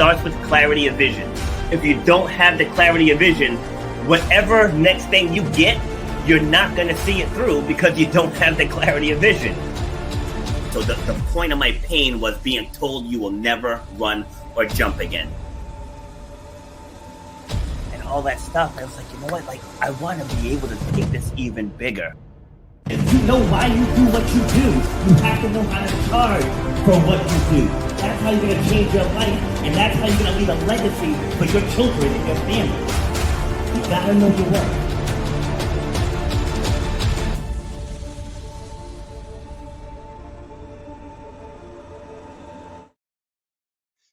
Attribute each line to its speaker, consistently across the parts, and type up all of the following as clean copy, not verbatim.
Speaker 1: starts with clarity of vision. If you don't have the clarity of vision, whatever next thing you get, you're not going to see it through because you don't have the clarity of vision. So the point of my pain was being told you will never run or jump again. And all that stuff, I was like, you know what? Like, I want to be able to take this even bigger.
Speaker 2: If you know why you do what you do, you have to know how to charge for what you do. That's how you're going to change your life, and that's how you're going to leave a legacy for your children and your family. You got to know your worth.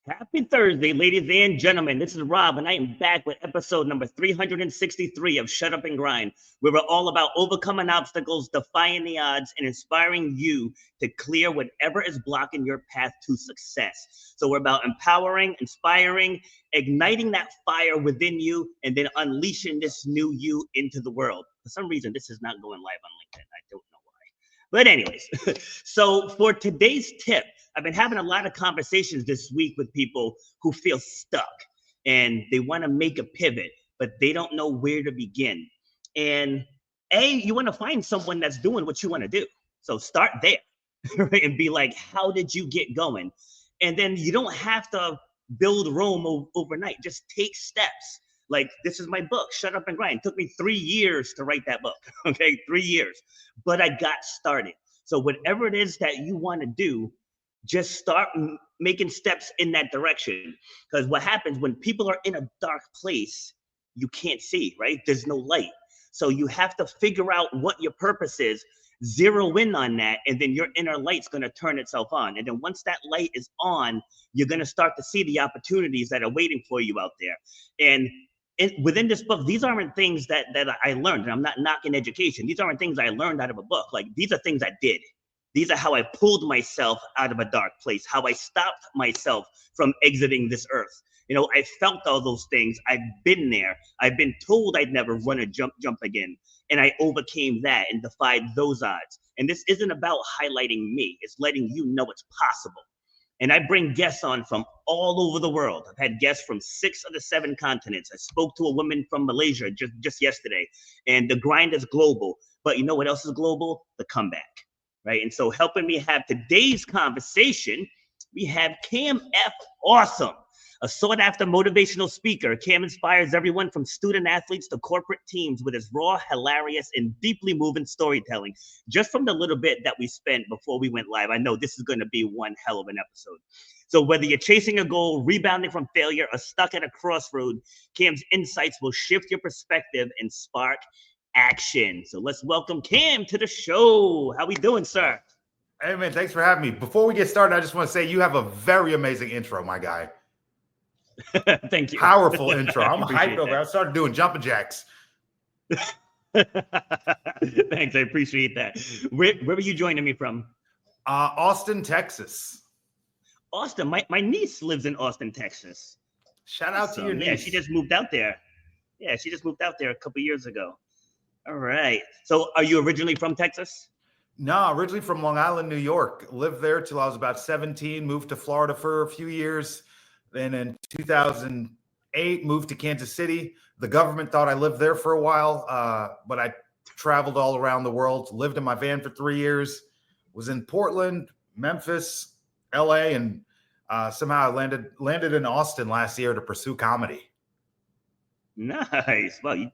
Speaker 1: Happy Thursday, ladies and gentlemen. This is Rob, and I am back with episode number 363 of Shut Up and Grind, where we're all about overcoming obstacles, defying the odds, and inspiring you to clear whatever is blocking your path to success. So we're about empowering, inspiring, igniting that fire within you, and then unleashing this new you into the world. For some reason, this is not going live on LinkedIn. I don't know why. But anyways, so for today's tip, I've been having a lot of conversations this week with people who feel stuck and they want to make a pivot, but they don't know where to begin. And you want to find someone that's doing what you want to do. So start there, right? And be like, how did you get going? And then you don't have to build Rome overnight. Just take steps. Like, this is my book, Shut Up and Grind. It took me 3 years to write that book, okay? 3 years. But I got started. So whatever it is that you want to do, just start making steps in that direction. Because what happens when people are in a dark place, you can't see, right? There's no light. So you have to figure out what your purpose is, zero in on that, and then your inner light's going to turn itself on. And then once that light is on, you're going to start to see the opportunities that are waiting for you out there. And within this book, these aren't things that I learned. And I'm not knocking education. These aren't things I learned out of a book. Like, these are things I did. These are how I pulled myself out of a dark place, how I stopped myself from exiting this earth. You know, I felt all those things. I've been there. I've been told I'd never run or jump again. And I overcame that and defied those odds. And this isn't about highlighting me. It's letting you know it's possible. And I bring guests on from all over the world. I've had guests from 6 of the 7 continents. I spoke to a woman from Malaysia just yesterday. And the grind is global. But you know what else is global? The comeback. Right. And so helping me have today's conversation, we have Cam F. Awesome, a sought after motivational speaker. Cam inspires everyone from student athletes to corporate teams with his raw, hilarious, and deeply moving storytelling. Just from the little bit that we spent before we went live, I know this is going to be one hell of an episode. So whether you're chasing a goal, rebounding from failure, or stuck at a crossroad, Cam's insights will shift your perspective and spark action. So let's welcome Cam to the show. How we doing, sir?
Speaker 3: Hey, man, thanks for having me. Before we get started, I just want to say you have a very amazing intro, my guy.
Speaker 1: Thank you.
Speaker 3: Powerful intro. I'm hyped over. I started doing jumping jacks.
Speaker 1: Thanks, I appreciate that. Where were you joining me from?
Speaker 3: Austin, Texas.
Speaker 1: Austin. My niece lives in Austin, Texas.
Speaker 3: Shout out to your niece.
Speaker 1: Yeah, she just moved out there. She just moved out there a couple years ago. All right. So are you originally from Texas?
Speaker 3: No, originally from Long Island, New York. Lived there till I was about 17, moved to Florida for a few years. Then in 2008, moved to Kansas City. The government thought I lived there for a while, but I traveled all around the world, lived in my van for 3 years, was in Portland, Memphis, LA, and somehow I landed in Austin last year to pursue comedy.
Speaker 1: Nice. Well,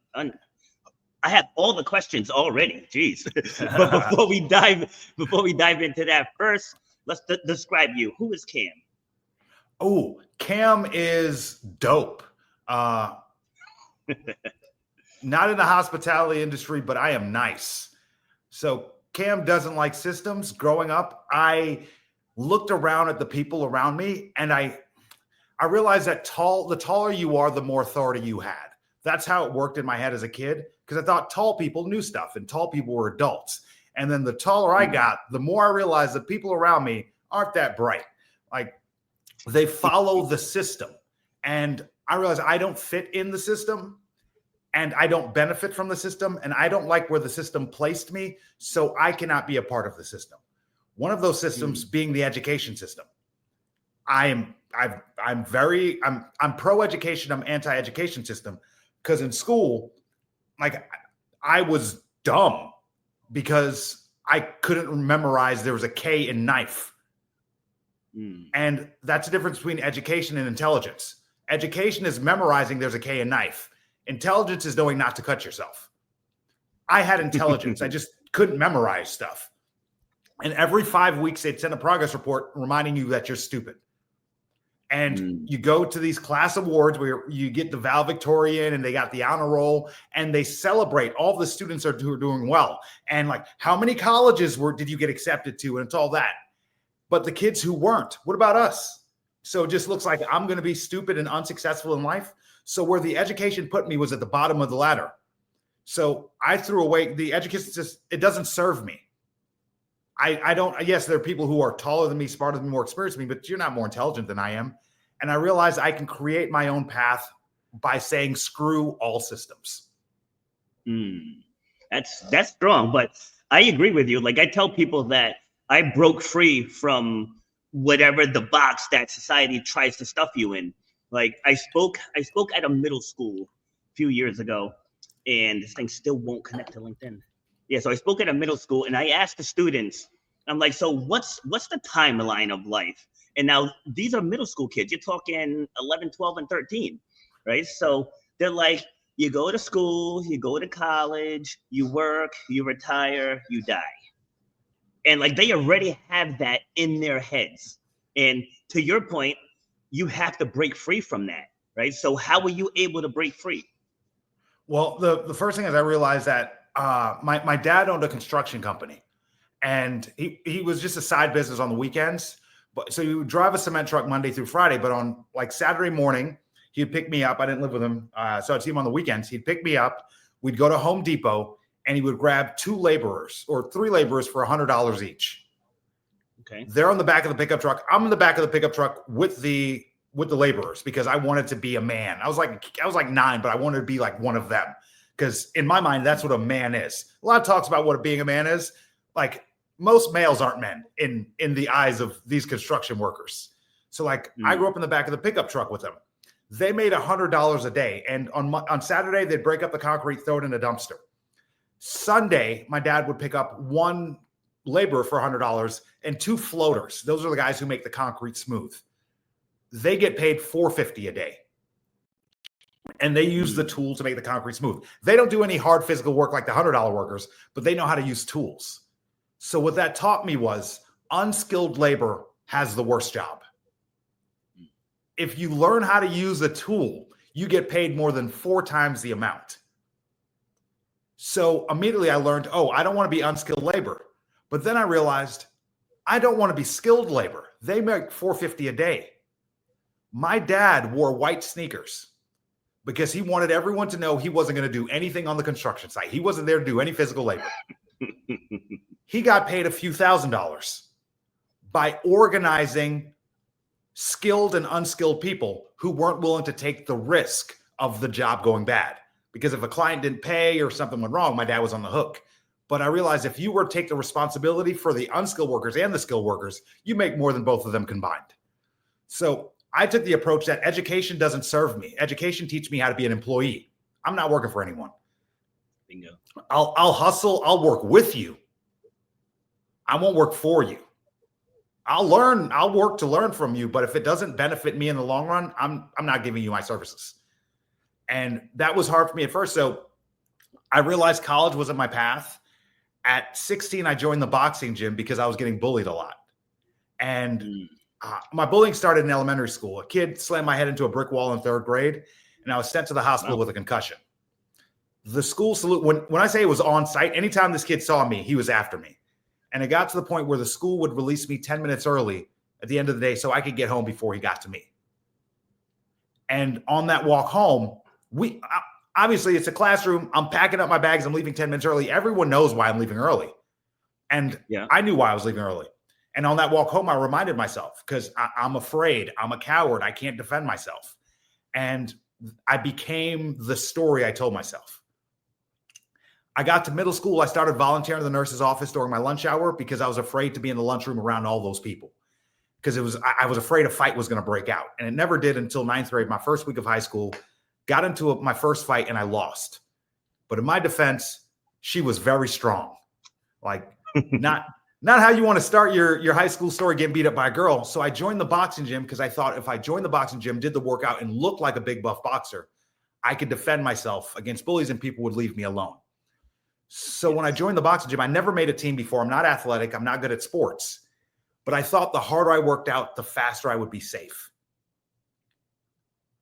Speaker 1: I have all the questions already. Jeez. But before we dive into that, first, let's describe you. Who is Cam?
Speaker 3: Oh, Cam is dope. Not in the hospitality industry, but I am nice. So Cam doesn't like systems. Growing up, I looked around at the people around me, and I realized that the taller you are, the more authority you had. That's how it worked in my head as a kid, because I thought tall people knew stuff and tall people were adults. And then the taller I got, the more I realized that people around me aren't that bright. Like, they follow the system. And I realized I don't fit in the system, and I don't benefit from the system, and I don't like where the system placed me, so I cannot be a part of the system. One of those systems being the education system. I am I'm pro education. I'm anti education system, because in school, like, I was dumb because I couldn't memorize there was a K in knife. And that's the difference between education and intelligence. Education is memorizing there's a K in knife. Intelligence is knowing not to cut yourself. I had intelligence. I just couldn't memorize stuff. And every 5 weeks, they'd send a progress report reminding you that you're stupid. And you go to these class awards where you get the valedictorian and they got the honor roll, and they celebrate all the students who are doing well. And like, how many colleges did you get accepted to? And it's all that. But the kids who weren't, what about us? So it just looks like I'm going to be stupid and unsuccessful in life. So where the education put me was at the bottom of the ladder. So I threw away the education system. It doesn't serve me. I don't, yes, there are people who are taller than me, smarter than me, more experienced than me, but you're not more intelligent than I am. And I realized I can create my own path by saying, screw all systems.
Speaker 1: That's strong, but I agree with you. Like, I tell people that I broke free from whatever the box that society tries to stuff you in. Like, I spoke at a middle school a few years ago, and this thing still won't connect to LinkedIn. Yeah, so I spoke at a middle school, and I asked the students, I'm like, so what's the timeline of life? And now these are middle school kids. You're talking 11, 12, and 13, right? So they're like, you go to school, you go to college, you work, you retire, you die. And like, they already have that in their heads. And to your point, you have to break free from that, right? So how were you able to break free?
Speaker 3: Well, the first thing is I realized that my dad owned a construction company, and he was just a side business on the weekends. But so he would drive a cement truck Monday through Friday, but on like Saturday morning, he'd pick me up. I didn't live with him, so I'd see him on the weekends. He'd pick me up. We'd go to Home Depot, and he would grab 2 laborers or 3 laborers for $100 each.
Speaker 1: Okay.
Speaker 3: They're on the back of the pickup truck. I'm in the back of the pickup truck with the laborers because I wanted to be a man. I was like 9, but I wanted to be like one of them, because in my mind, that's what a man is. A lot of talks about what being a man is. Like, most males aren't men in the eyes of these construction workers. So like, I grew up in the back of the pickup truck with them. They made $100 a day. And on Saturday, they'd break up the concrete, throw it in a dumpster. Sunday, my dad would pick up 1 laborer for $100 and 2 floaters. Those are the guys who make the concrete smooth. They get paid $4.50 a day. And they use the tool to make the concrete smooth. They don't do any hard physical work like the $100 workers, but they know how to use tools. So what that taught me was unskilled labor has the worst job. If you learn how to use a tool, you get paid more than 4 times the amount. So immediately I learned, I don't want to be unskilled labor. But then I realized I don't want to be skilled labor. They make $4.50 a day. My dad wore white sneakers because he wanted everyone to know he wasn't going to do anything on the construction site. He wasn't there to do any physical labor. He got paid a few $1,000s by organizing skilled and unskilled people who weren't willing to take the risk of the job going bad. Because if a client didn't pay or something went wrong, my dad was on the hook. But I realized if you were to take the responsibility for the unskilled workers and the skilled workers, you make more than both of them combined. So I took the approach that education doesn't serve me. Education teaches me how to be an employee. I'm not working for anyone.
Speaker 1: Bingo.
Speaker 3: I'll hustle. I'll work with you. I won't work for you. I'll work to learn from you. But if it doesn't benefit me in the long run, I'm not giving you my services. And that was hard for me at first. So I realized college wasn't my path. At 16, I joined the boxing gym because I was getting bullied a lot. And my bullying started in elementary school. A kid slammed my head into a brick wall in 3rd grade, and I was sent to the hospital with a concussion. The school salute, when I say it was on site, anytime this kid saw me, he was after me. And it got to the point where the school would release me 10 minutes early at the end of the day so I could get home before he got to me. And on that walk home, obviously it's a classroom. I'm packing up my bags. I'm leaving 10 minutes early. Everyone knows why I'm leaving early. And I knew why I was leaving early. And on that walk home, I reminded myself, because I'm afraid. I'm a coward. I can't defend myself. And I became the story I told myself. I got to middle school. I started volunteering in the nurse's office during my lunch hour because I was afraid to be in the lunchroom around all those people. because I was afraid a fight was going to break out. And it never did until ninth grade, my first week of high school. Got into my first fight and I lost. But in my defense, she was very strong. Like not how you want to start your high school story, getting beat up by a girl. So I joined the boxing gym because I thought if I joined the boxing gym, did the workout, and looked like a big buff boxer, I could defend myself against bullies and people would leave me alone. So when I joined the boxing gym, I never made a team before. I'm not athletic. I'm not good at sports. But I thought the harder I worked out, the faster I would be safe.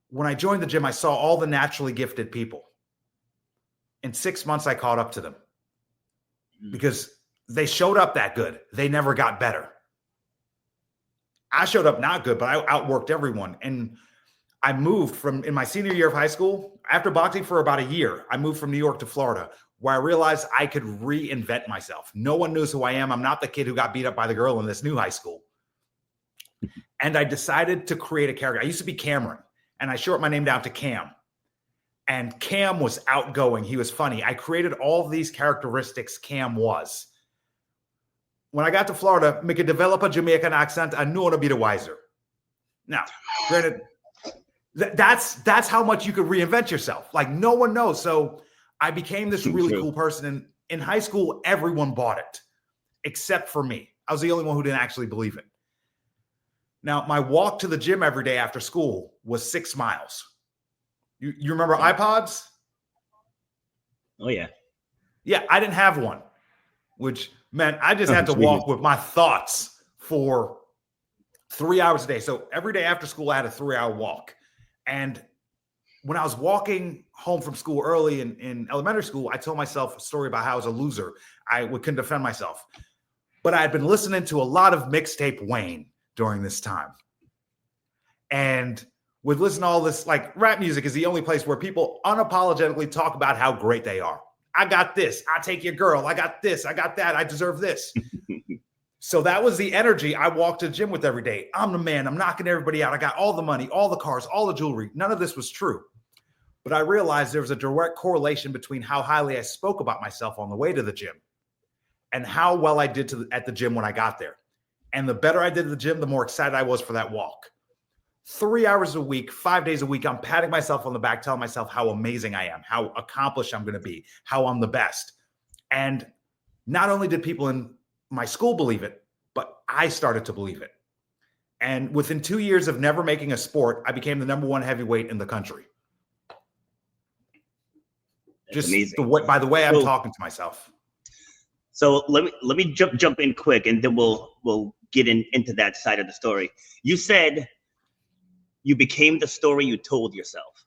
Speaker 3: When I joined the gym, I saw all the naturally gifted people. In 6 months, I caught up to them because they showed up that good. They never got better. I showed up not good, but I outworked everyone. And I moved in my senior year of high school, after boxing for about a year, I moved from New York to Florida, where I realized I could reinvent myself. No one knows who I am. I'm not the kid who got beat up by the girl in this new high school. And I decided to create a character. I used to be Cameron, and I shortened my name down to Cam. And Cam was outgoing. He was funny. I created all of these characteristics Cam was. When I got to Florida, me could develop a Jamaican accent. I knew how to be the wiser. Now, granted, that's how much you could reinvent yourself. Like no one knows. So I became this really cool person. And in high school, everyone bought it, except for me. I was the only one who didn't actually believe it. Now, my walk to the gym every day after school was 6 miles. You remember iPods?
Speaker 1: Oh, yeah.
Speaker 3: Yeah, I didn't have one, which meant I just had to walk with my thoughts for 3 hours a day. So every day after school, I had a 3-hour walk. And when I was walking home from school early in elementary school, I told myself a story about how I was a loser. I couldn't defend myself. But I had been listening to a lot of mixtape Wayne during this time. And would listen to all this, like rap music is the only place where people unapologetically talk about how great they are. I got this. I take your girl. I got this. I got that. I deserve this. So that was the energy I walked to the gym with every day. I'm the man. I'm knocking everybody out. I got all the money, all the cars, all the jewelry. None of this was true. But I realized there was a direct correlation between how highly I spoke about myself on the way to the gym and how well I did at the gym when I got there. And the better I did at the gym, the more excited I was for that walk. 3 hours a week, 5 days a week, I'm patting myself on the back, telling myself how amazing I am, how accomplished I'm going to be, how I'm the best. And not only did people in my school believe it, but I started to believe it. And within 2 years of never making a sport, I became the #1 heavyweight in the country.
Speaker 1: That's
Speaker 3: just
Speaker 1: amazing.
Speaker 3: by the way I'm talking to myself.
Speaker 1: So let me jump in quick, and then we'll get into that side of the story. You said you became the story you told yourself.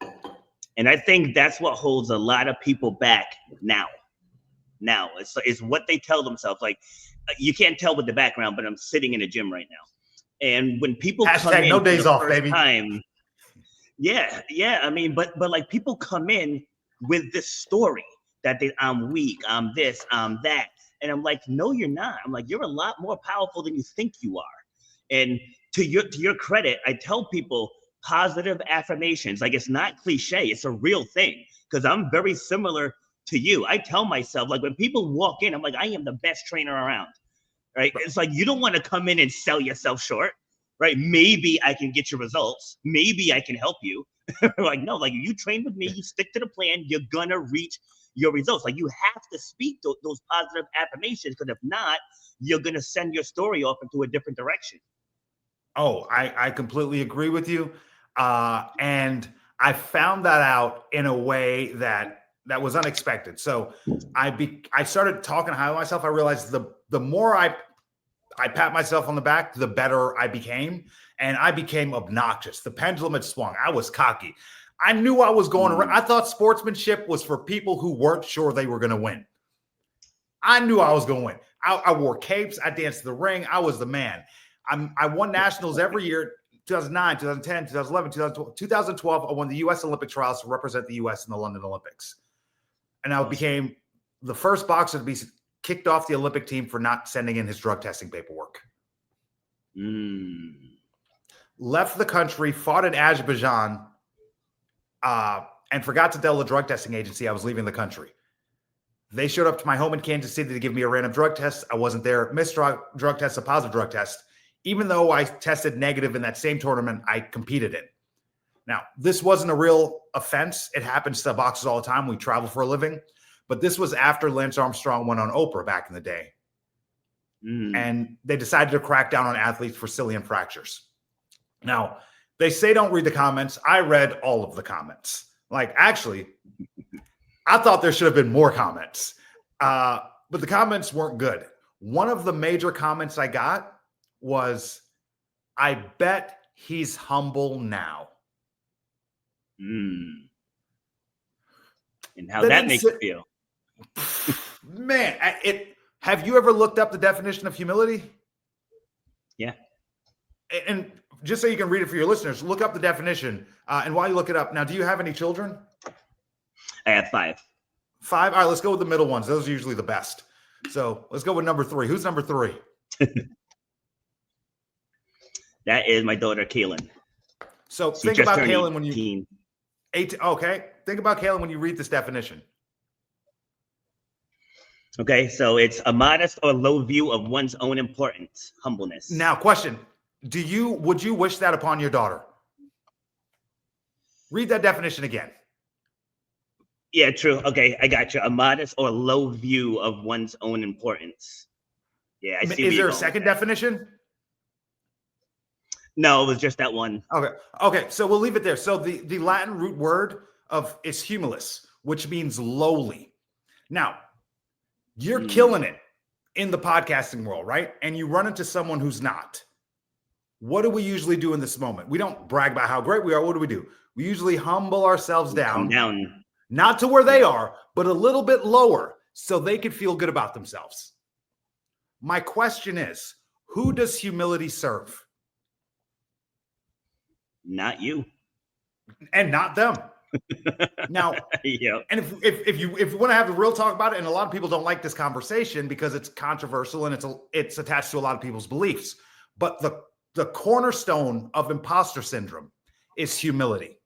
Speaker 1: And I think that's what holds a lot of people back now. It's what they tell themselves. Like, you can't tell with the background, but I'm sitting in a gym right now. And when people come in
Speaker 3: no days
Speaker 1: for the
Speaker 3: off,
Speaker 1: first
Speaker 3: baby.
Speaker 1: time, yeah. I mean, but like people come in with this story that I'm weak, I'm this, I'm that. And I'm like, no, you're not. I'm like, you're a lot more powerful than you think you are. And to your credit, I tell people positive affirmations. Like, it's not cliche. It's a real thing, because I'm very similar to you. I tell myself, like, when people walk in, I'm like, I am the best trainer around, right? It's like, you don't want to come in and sell yourself short, right? Maybe I can get your results. Maybe I can help you. Like, no, like, you train with me, you stick to the plan, you're gonna reach your results. Like, you have to speak those positive affirmations, because if not, you're gonna send your story off into a different direction.
Speaker 3: Oh, I completely agree with you. And I found that out in a way that was unexpected. So I started talking high to myself. I realized the more I pat myself on the back, the better I became. And I became obnoxious. The pendulum had swung. I was cocky. I knew I was going around. I thought sportsmanship was for people who weren't sure they were going to win. I knew I was going to win. I wore capes. I danced the ring. I was the man. I won nationals every year. 2009, 2010, 2011, 2012, I won the U.S. Olympic trials to represent the U.S. in the London Olympics. And I became the first boxer to be kicked off the Olympic team for not sending in his drug testing paperwork. Left the country, fought in Azerbaijan, and forgot to tell the drug testing agency I was leaving the country. They showed up to my home in Kansas City to give me a random drug test. I wasn't there. Missed drug test, a positive drug test. even though I tested negative in that same tournament I competed in. Now, this wasn't a real offense. It happens to boxers all the time. We travel for a living. But this was after Lance Armstrong went on Oprah back in the day. And they decided to crack down on athletes for cilium fractures. Now, they say don't read the comments. I read all of the comments. Like, actually, I thought there should have been more comments. But the comments weren't good. One of the major comments I got was, I bet he's humble now.
Speaker 1: And how that makes you feel.
Speaker 3: Man, have you ever looked up the definition of humility?
Speaker 1: Yeah.
Speaker 3: And just so you can read it for your listeners, look up the definition. And while you look it up, now, do you have any children?
Speaker 1: I have 5.
Speaker 3: 5? All right, let's go with the middle ones. Those are usually the best. So let's go with number 3. Who's number 3?
Speaker 1: That is my daughter, Kaylin.
Speaker 3: So think about Kaylin when you...
Speaker 1: 18.
Speaker 3: Okay. Think about Kaylin when you read this definition.
Speaker 1: Okay, so it's a modest or low view of one's own importance, humbleness.
Speaker 3: Now, question. Would you wish that upon your daughter? Read that definition again.
Speaker 1: Yeah, true. Okay, I got you. A modest or low view of one's own importance. Yeah, I see.
Speaker 3: Is there a second definition?
Speaker 1: No, it was just that one.
Speaker 3: Okay. So we'll leave it there. So the Latin root word is humilis, which means lowly. Now, you're killing it in the podcasting world, right? And you run into someone who's not. What do we usually do in this moment? We don't brag about how great we are. What do? We usually humble ourselves down. Not to where they are, but a little bit lower so they can feel good about themselves. My question is, who does humility serve?
Speaker 1: Not you.
Speaker 3: And not them. Now,
Speaker 1: yeah.
Speaker 3: And if you want to have the real talk about it, and a lot of people don't like this conversation because it's controversial and it's attached to a lot of people's beliefs, but the cornerstone of imposter syndrome is humility.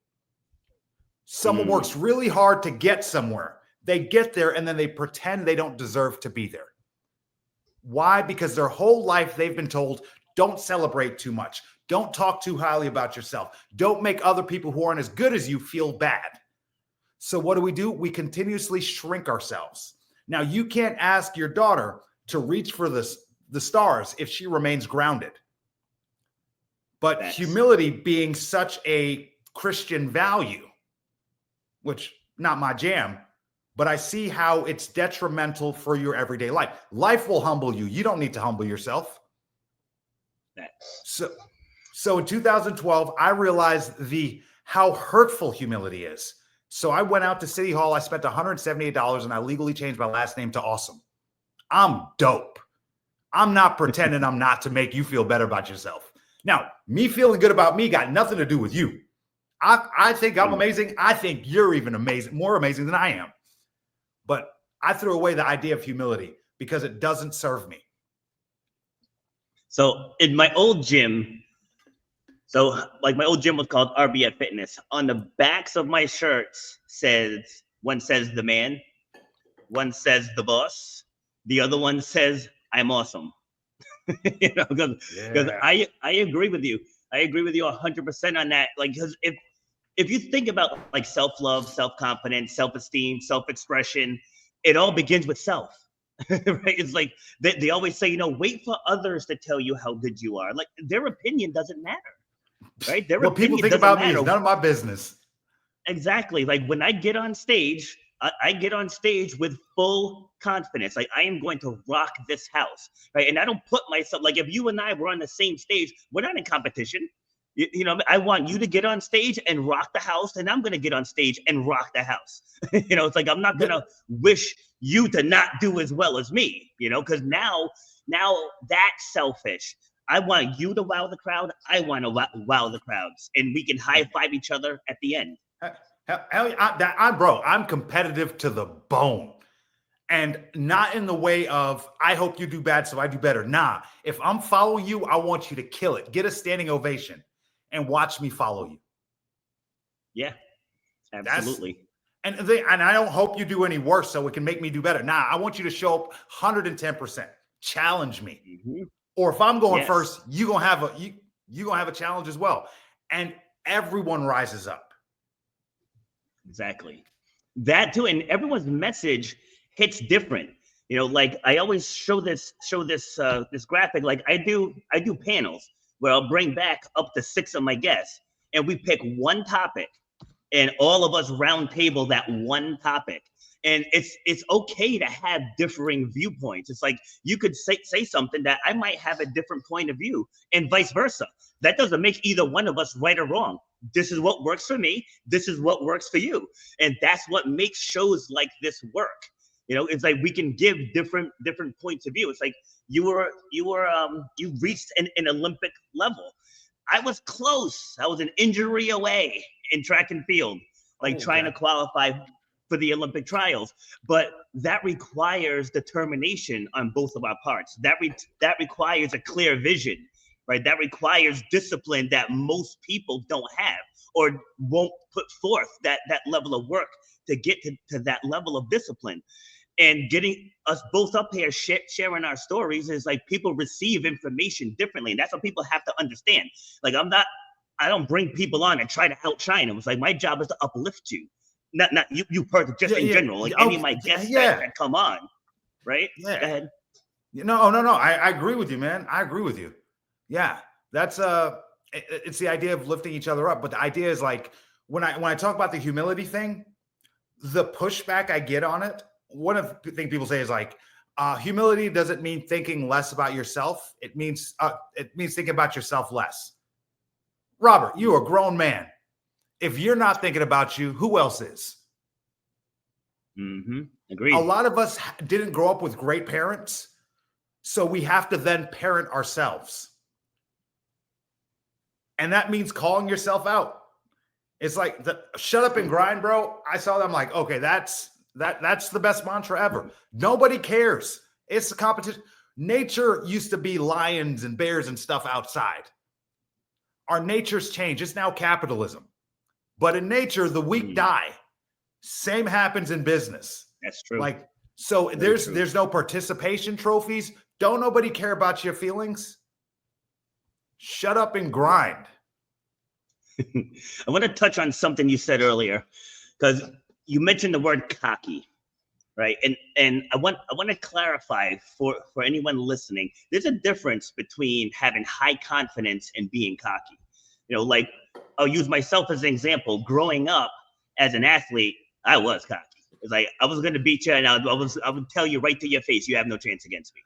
Speaker 3: Someone works really hard to get somewhere. They get there and then they pretend they don't deserve to be there. Why? Because their whole life they've been told, don't celebrate too much. Don't talk too highly about yourself. Don't make other people who aren't as good as you feel bad. So what do? We continuously shrink ourselves. Now, you can't ask your daughter to reach for the stars if she remains grounded. But humility being such a Christian value, which not my jam, but I see how it's detrimental for your everyday life. Life will humble you. You don't need to humble yourself. So in 2012, I realized how hurtful humility is. So I went out to City Hall. I spent $178 and I legally changed my last name to Awesome. I'm dope. I'm not pretending I'm not to make you feel better about yourself. Now, me feeling good about me got nothing to do with you. I think I'm amazing. I think you're even amazing, more amazing than I am. But I threw away the idea of humility because it doesn't serve me.
Speaker 1: So in my old gym, my old gym was called RBF Fitness. On the backs of my shirts one says the man, one says the boss, the other one says I'm awesome. Because I agree with you. I agree with you 100% on that. Like, because if you think about like self-love, self-confidence, self-esteem, self-expression, it all begins with self. Right? It's like they always say, wait for others to tell you how good you are. Like, their opinion doesn't matter. Right?
Speaker 3: What people think about me is none of my business.
Speaker 1: Exactly. Like, when I get on stage, I get on stage with full confidence. Like, I am going to rock this house, right? And I don't put myself, like, if you and I were on the same stage, we're not in competition. I want you to get on stage and rock the house, and I'm going to get on stage and rock the house. It's like, I'm not going to wish you to not do as well as me, because now that's selfish. I want you to wow the crowd. I want to wow the crowds, and we can high five each other at the end.
Speaker 3: I'm competitive to the bone, and not in the way of, I hope you do bad so I do better. Nah, if I'm following you, I want you to kill it. Get a standing ovation and watch me follow you.
Speaker 1: Yeah, absolutely.
Speaker 3: And I don't hope you do any worse so it can make me do better. Nah, I want you to show up 110%. Challenge me. Or if I'm going
Speaker 1: Yes.
Speaker 3: first, you gonna have a challenge as well. And everyone rises up.
Speaker 1: Exactly. That too, and everyone's message hits different. Like I always show this this graphic. Like I do panels where I'll bring back up to 6 of my guests, and we pick one topic, and all of us round table that one topic. And it's okay to have differing viewpoints. It's like you could say something that I might have a different point of view, and vice versa. That doesn't make either one of us right or wrong. This is what works for me. This is what works for you. And that's what makes shows like this work. It's like we can give different points of view. It's like you reached an Olympic level. I was close. I was an injury away in track and field, like trying to qualify for the Olympic trials. But that requires determination on both of our parts. That requires a clear vision, right? That requires discipline that most people don't have or won't put forth that level of work to get to that level of discipline. And getting us both up here sharing our stories is like people receive information differently. And that's what people have to understand. Like I don't bring people on and try to outshine them. It's like my job is to uplift you. Not you just in general. Like any of my guests that come on, right?
Speaker 3: Yeah.
Speaker 1: Go ahead.
Speaker 3: No. I agree with you, man. I agree with you. Yeah. That's it's the idea of lifting each other up. But the idea is like when I talk about the humility thing, the pushback I get on it, one of the things people say is like, humility doesn't mean thinking less about yourself. It means thinking about yourself less. Robert, you're a grown man. If you're not thinking about you, who else is?
Speaker 1: Mm-hmm. Agreed.
Speaker 3: A lot of us didn't grow up with great parents, so we have to then parent ourselves. And that means calling yourself out. It's like shut up and grind, bro. I saw them like, okay, that's the best mantra ever. Nobody cares. It's a competition. Nature used to be lions and bears and stuff outside. Our nature's changed. It's now capitalism. But in nature, the weak die. Same happens in business.
Speaker 1: That's true.
Speaker 3: Like, so there's no participation trophies. Don't nobody care about your feelings. Shut up and grind.
Speaker 1: I want to touch on something you said earlier, because you mentioned the word cocky, right? And I want to clarify for anyone listening, there's a difference between having high confidence and being cocky. Like I'll use myself as an example. Growing up as an athlete, I was cocky. It's like I was going to beat you, and I would tell you right to your face, you have no chance against me.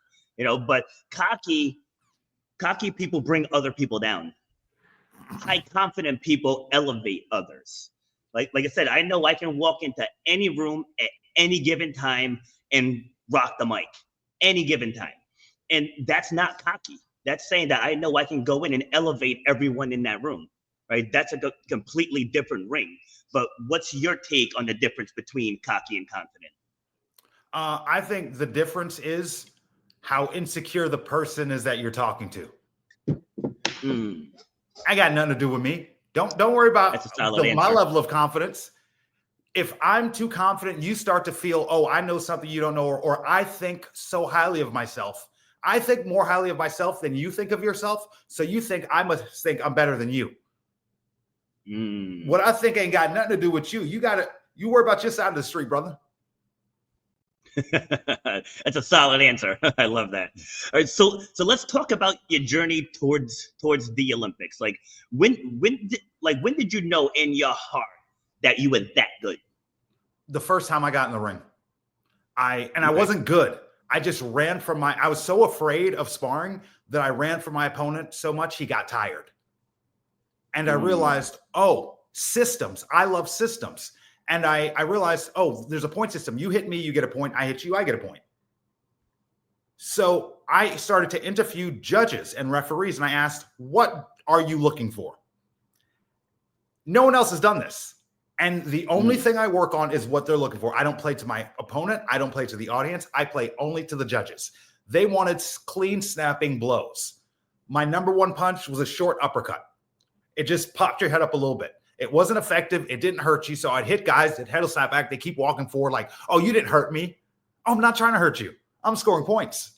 Speaker 1: But cocky people bring other people down. High confident people elevate others. Like I said, I know I can walk into any room at any given time and rock the mic, any given time. And that's not cocky. That's saying that I know I can go in and elevate everyone in that room, right? That's a completely different ring. But what's your take on the difference between cocky and confident?
Speaker 3: I think the difference is how insecure the person is that you're talking to. I got nothing to do with me. Don't worry about my level of confidence. If I'm too confident, you start to feel, oh, I know something you don't know, or I think so highly of myself. I think more highly of myself than you think of yourself. So you think I must think I'm better than you. What I think ain't got nothing to do with you. You worry about your side of the street, brother.
Speaker 1: That's a solid answer. I love that. All right, so let's talk about your journey towards the Olympics. Like when did you know in your heart that you were that good?
Speaker 3: The first time I got in the ring. I wasn't good. I just ran from I was so afraid of sparring that I ran from my opponent so much he got tired. And I realized, oh, systems. I love systems. And I realized, oh, there's a point system. You hit me, you get a point. I hit you, I get a point. So I started to interview judges and referees, and I asked, what are you looking for? No one else has done this. And the only thing I work on is what they're looking for. I don't play to my opponent. I don't play to the audience. I play only to the judges. They wanted clean, snapping blows. My number one punch was a short uppercut. It just popped your head up a little bit. It wasn't effective. It didn't hurt you. So I'd hit guys that head will snap back. They keep walking forward like, oh, you didn't hurt me. Oh, I'm not trying to hurt you. I'm scoring points.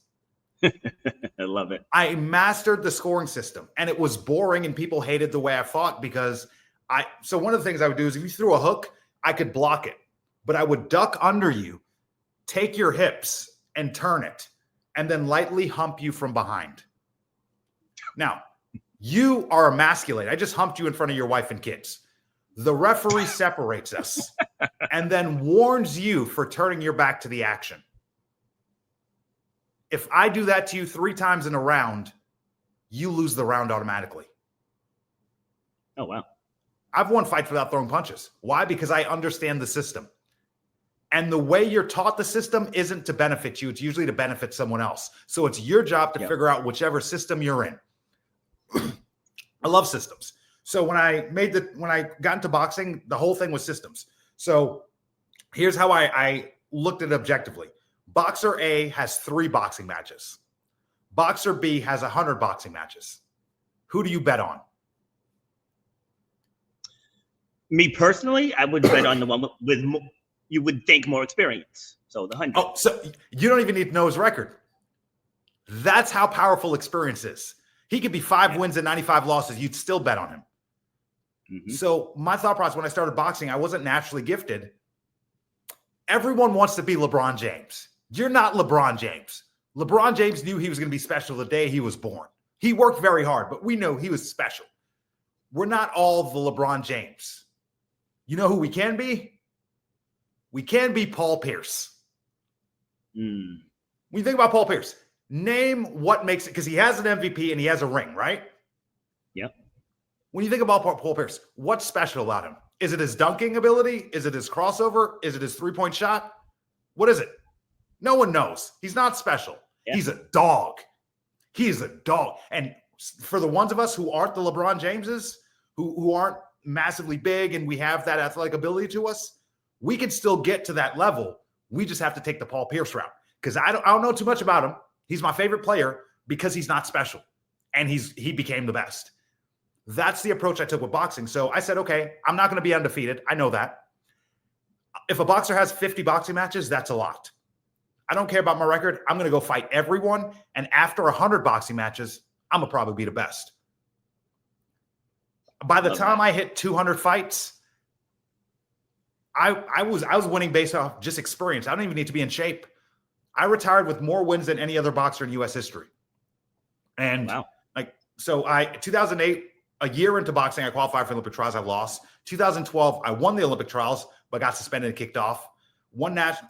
Speaker 1: I love it.
Speaker 3: I mastered the scoring system, and it was boring and people hated the way I fought because so one of the things I would do is if you threw a hook, I could block it, but I would duck under you, take your hips and turn it, and then lightly hump you from behind. Now, you are emasculated. I just humped you in front of your wife and kids. The referee separates us and then warns you for turning your back to the action. If I do that to you 3 times in a round, you lose the round automatically.
Speaker 1: Oh, wow.
Speaker 3: I've won fights without throwing punches. Why? Because I understand the system. And the way you're taught the system isn't to benefit you. It's usually to benefit someone else. So it's your job to figure out whichever system you're in. I love systems. So when I got into boxing, the whole thing was systems. So here's how I looked at it objectively. Boxer A has 3 boxing matches. Boxer B has 100 boxing matches. Who do you bet on?
Speaker 1: Me personally, I would bet on the one with you would think more experience. So the 100.
Speaker 3: Oh, so you don't even need to know his record. That's how powerful experience is. He could be 5 wins and 95 losses. You'd still bet on him. Mm-hmm. So my thought process when I started boxing, I wasn't naturally gifted. Everyone wants to be LeBron James. You're not LeBron James. LeBron James knew he was going to be special the day he was born. He worked very hard, but we know he was special. We're not all the LeBron James. You know who we can be? We can be Paul Pierce. When you think about Paul Pierce, name what makes it, because he has an MVP and he has a ring, right?
Speaker 1: Yep.
Speaker 3: When you think about Paul Pierce, what's special about him? Is it his dunking ability? Is it his crossover? Is it his 3-point shot? What is it? No one knows. He's not special. Yeah. He's a dog. He is a dog. And for the ones of us who aren't the LeBron Jameses, who aren't massively big and we have that athletic ability to us, we can still get to that level. We just have to take the Paul Pierce route. Because I don't know too much about him. He's my favorite player because he's not special. And he became the best. That's the approach I took with boxing. So I said, okay, I'm not going to be undefeated. I know that. If a boxer has 50 boxing matches, that's a lot. I don't care about my record. I'm going to go fight everyone. And after 100 boxing matches, I'm going to probably be the best. By the time I hit 200 fights, I was winning based off just experience. I don't even need to be in shape. I retired with more wins than any other boxer in U.S. history. And 2008, a year into boxing, I qualified for Olympic trials. I lost. 2012, I won the Olympic trials, but got suspended and kicked off.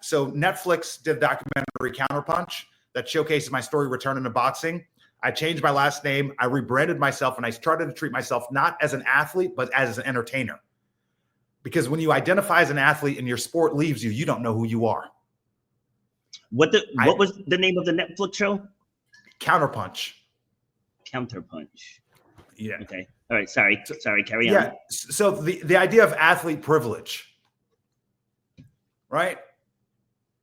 Speaker 3: So Netflix did a documentary, Counterpunch, that showcases my story returning to boxing. I changed my last name. I rebranded myself, and I started to treat myself not as an athlete, but as an entertainer. Because when you identify as an athlete and your sport leaves you, you don't know who you are.
Speaker 1: What was the name of the Netflix show?
Speaker 3: Counterpunch.
Speaker 1: Counterpunch.
Speaker 3: Yeah.
Speaker 1: Okay. All right. Sorry. Carry on.
Speaker 3: Yeah. So the idea of athlete privilege, right?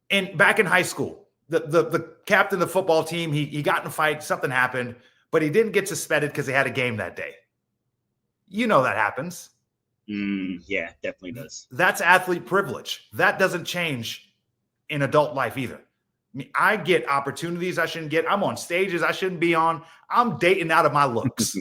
Speaker 3: And back in high school, the captain of the football team, he got in a fight, something happened, but he didn't get suspended because they had a game that day. You know that happens.
Speaker 1: Yeah, definitely does.
Speaker 3: That's athlete privilege. That doesn't change in adult life either. I mean, I get opportunities I shouldn't get. I'm on stages I shouldn't be on. I'm dating out of my looks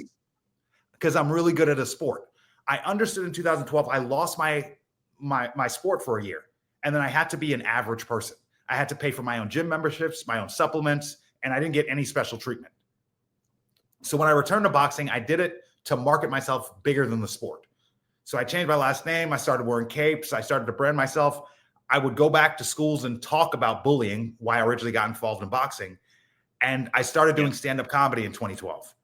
Speaker 3: because I'm really good at a sport. I understood in 2012, I lost my sport for a year. And then I had to be an average person. I had to pay for my own gym memberships, my own supplements, and I didn't get any special treatment. So when I returned to boxing, I did it to market myself bigger than the sport. So I changed my last name. I started wearing capes. I started to brand myself. I would go back to schools and talk about bullying, why I originally got involved in boxing. And I started doing stand-up comedy in 2012.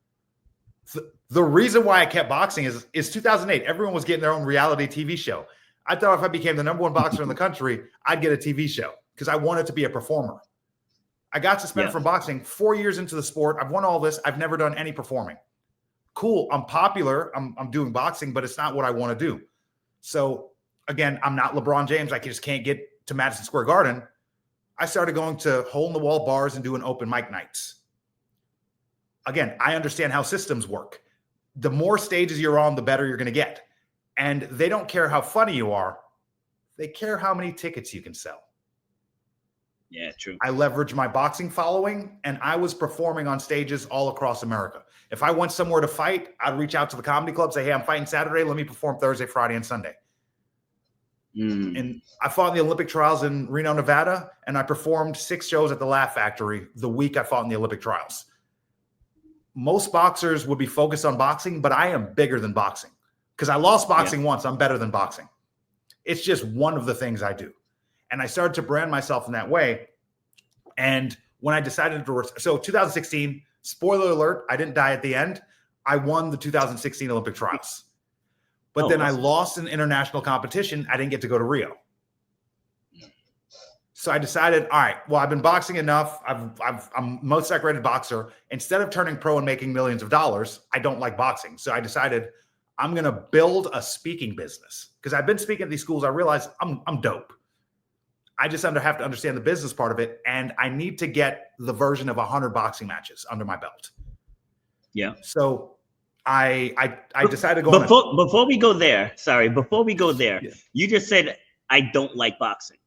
Speaker 3: The reason why I kept boxing is 2008. Everyone was getting their own reality TV show. I thought if I became the number one boxer in the country, I'd get a TV show because I wanted to be a performer. I got suspended from boxing 4 years into the sport. I've won all this. I've never done any performing. Cool. I'm popular. I'm doing boxing, but it's not what I want to do. So again, I'm not LeBron James. I just can't get to Madison Square Garden. I started going to hole-in-the-wall bars and doing open mic nights. Again, I understand how systems work. The more stages you're on, the better you're going to get. And they don't care how funny you are. They care how many tickets you can sell.
Speaker 1: Yeah, true.
Speaker 3: I leveraged my boxing following, and I was performing on stages all across America. If I went somewhere to fight, I'd reach out to the comedy club, say, hey, I'm fighting Saturday. Let me perform Thursday, Friday, and Sunday. And I fought in the Olympic trials in Reno, Nevada, and I performed 6 shows at the Laugh Factory the week I fought in the Olympic trials. Most boxers would be focused on boxing, but I am bigger than boxing because I lost boxing once. I'm better than boxing. It's just one of the things I do. And I started to brand myself in that way. And when I decided to, so 2016, spoiler alert, I didn't die at the end. I won the 2016 Olympic trials. But then I lost an international competition. I didn't get to go to Rio. So I decided, all right, well, I've been boxing enough. I'm most decorated boxer. Instead of turning pro and making millions of dollars, I don't like boxing. So I decided I'm going to build a speaking business because I've been speaking at these schools. I realized I'm dope. I just have to understand the business part of it. And I need to get the version of 100 boxing matches under my belt.
Speaker 1: Yeah.
Speaker 3: So I decided to go
Speaker 1: before we go there. You just said I don't like boxing.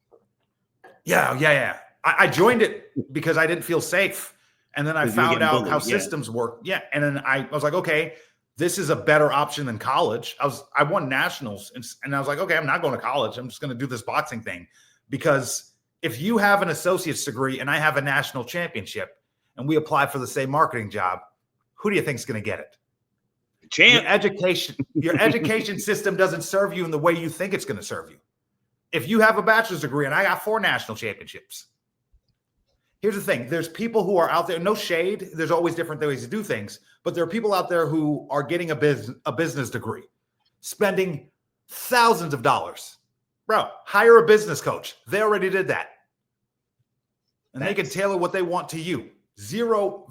Speaker 3: Yeah. I joined it because I didn't feel safe, and then I found out how systems work. Yeah, and then I was like, okay, this is a better option than college. I won nationals, and I was like, okay, I'm not going to college. I'm just going to do this boxing thing because if you have an associate's degree and I have a national championship, and we apply for the same marketing job, who do you think is going to get it?
Speaker 1: Champ.
Speaker 3: Your education system doesn't serve you in the way you think it's going to serve you. If you have a bachelor's degree and I got 4 national championships, here's the thing. There's people who are out there, no shade. There's always different ways to do things, but there are people out there who are getting a business degree, spending thousands of dollars. Bro, hire a business coach. They already did that. And they can tailor what they want to you. Zero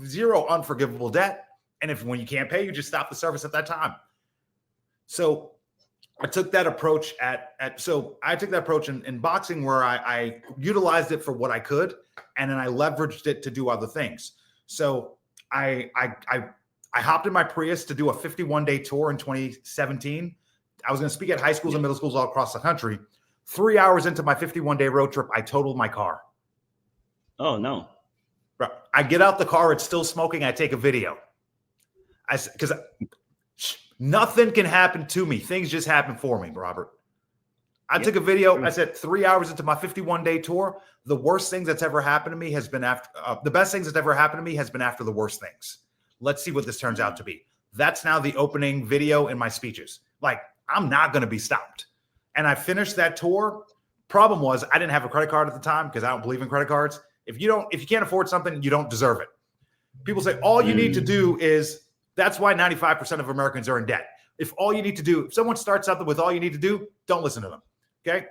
Speaker 3: unforgivable debt. And when you can't pay, you just stop the service at that time. So I took that approach in boxing where I utilized it for what I could, and then I leveraged it to do other things. So I hopped in my Prius to do a 51-day tour in 2017. I was going to speak at high schools and middle schools all across the country. 3 hours into my 51-day road trip, I totaled my car.
Speaker 1: Oh, no.
Speaker 3: Bro, I get out the car, it's still smoking. I take a video. Because nothing can happen to me. Things just happen for me, Robert. I took a video. I said 3 hours into my 51-day tour, the worst things that's ever happened to me has been after the best things that's ever happened to me has been after the worst things. Let's see what this turns out to be. That's now the opening video in my speeches. Like, I'm not going to be stopped. And I finished that tour. Problem was I didn't have a credit card at the time because I don't believe in credit cards. If you can't afford something, you don't deserve it. People say all you need to do is. That's why 95% of Americans are in debt. If someone starts something with all you need to do, don't listen to them. Okay.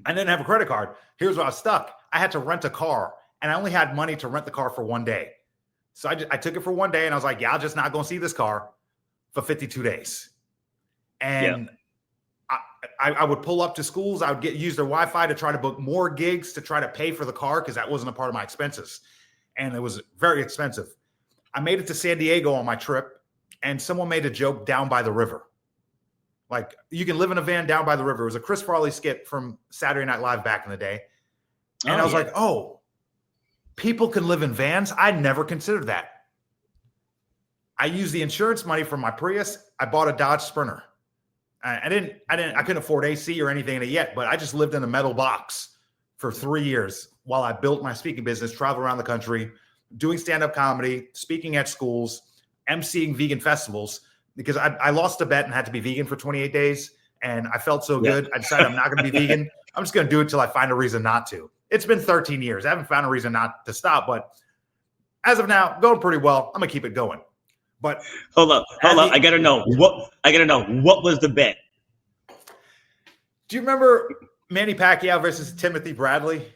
Speaker 3: I didn't have a credit card. Here's where I was stuck. I had to rent a car, and I only had money to rent the car for 1 day. So I took it for 1 day, and I was like, yeah, I'll just not go and see this car for 52 days. And I would pull up to schools. I would use their Wi-Fi to try to book more gigs to try to pay for the car because that wasn't a part of my expenses. And it was very expensive. I made it to San Diego on my trip, and someone made a joke down by the river. Like, you can live in a van down by the river. It was a Chris Farley skit from Saturday Night Live back in the day. And I was like, oh, people can live in vans? I never considered that. I used the insurance money from my Prius. I bought a Dodge Sprinter. I couldn't afford AC or anything in it yet, but I just lived in a metal box for 3 years while I built my speaking business, traveled around the country, doing stand-up comedy, speaking at schools, emceeing vegan festivals, because I lost a bet and had to be vegan for 28 days. And I felt so good. I decided I'm not going to be vegan. I'm just going to do it till I find a reason not to. It's been 13 years. I haven't found a reason not to stop, but as of now, going pretty well. I'm going to keep it going. But
Speaker 1: hold up. I got to know what was the bet?
Speaker 3: Do you remember Manny Pacquiao versus Timothy Bradley?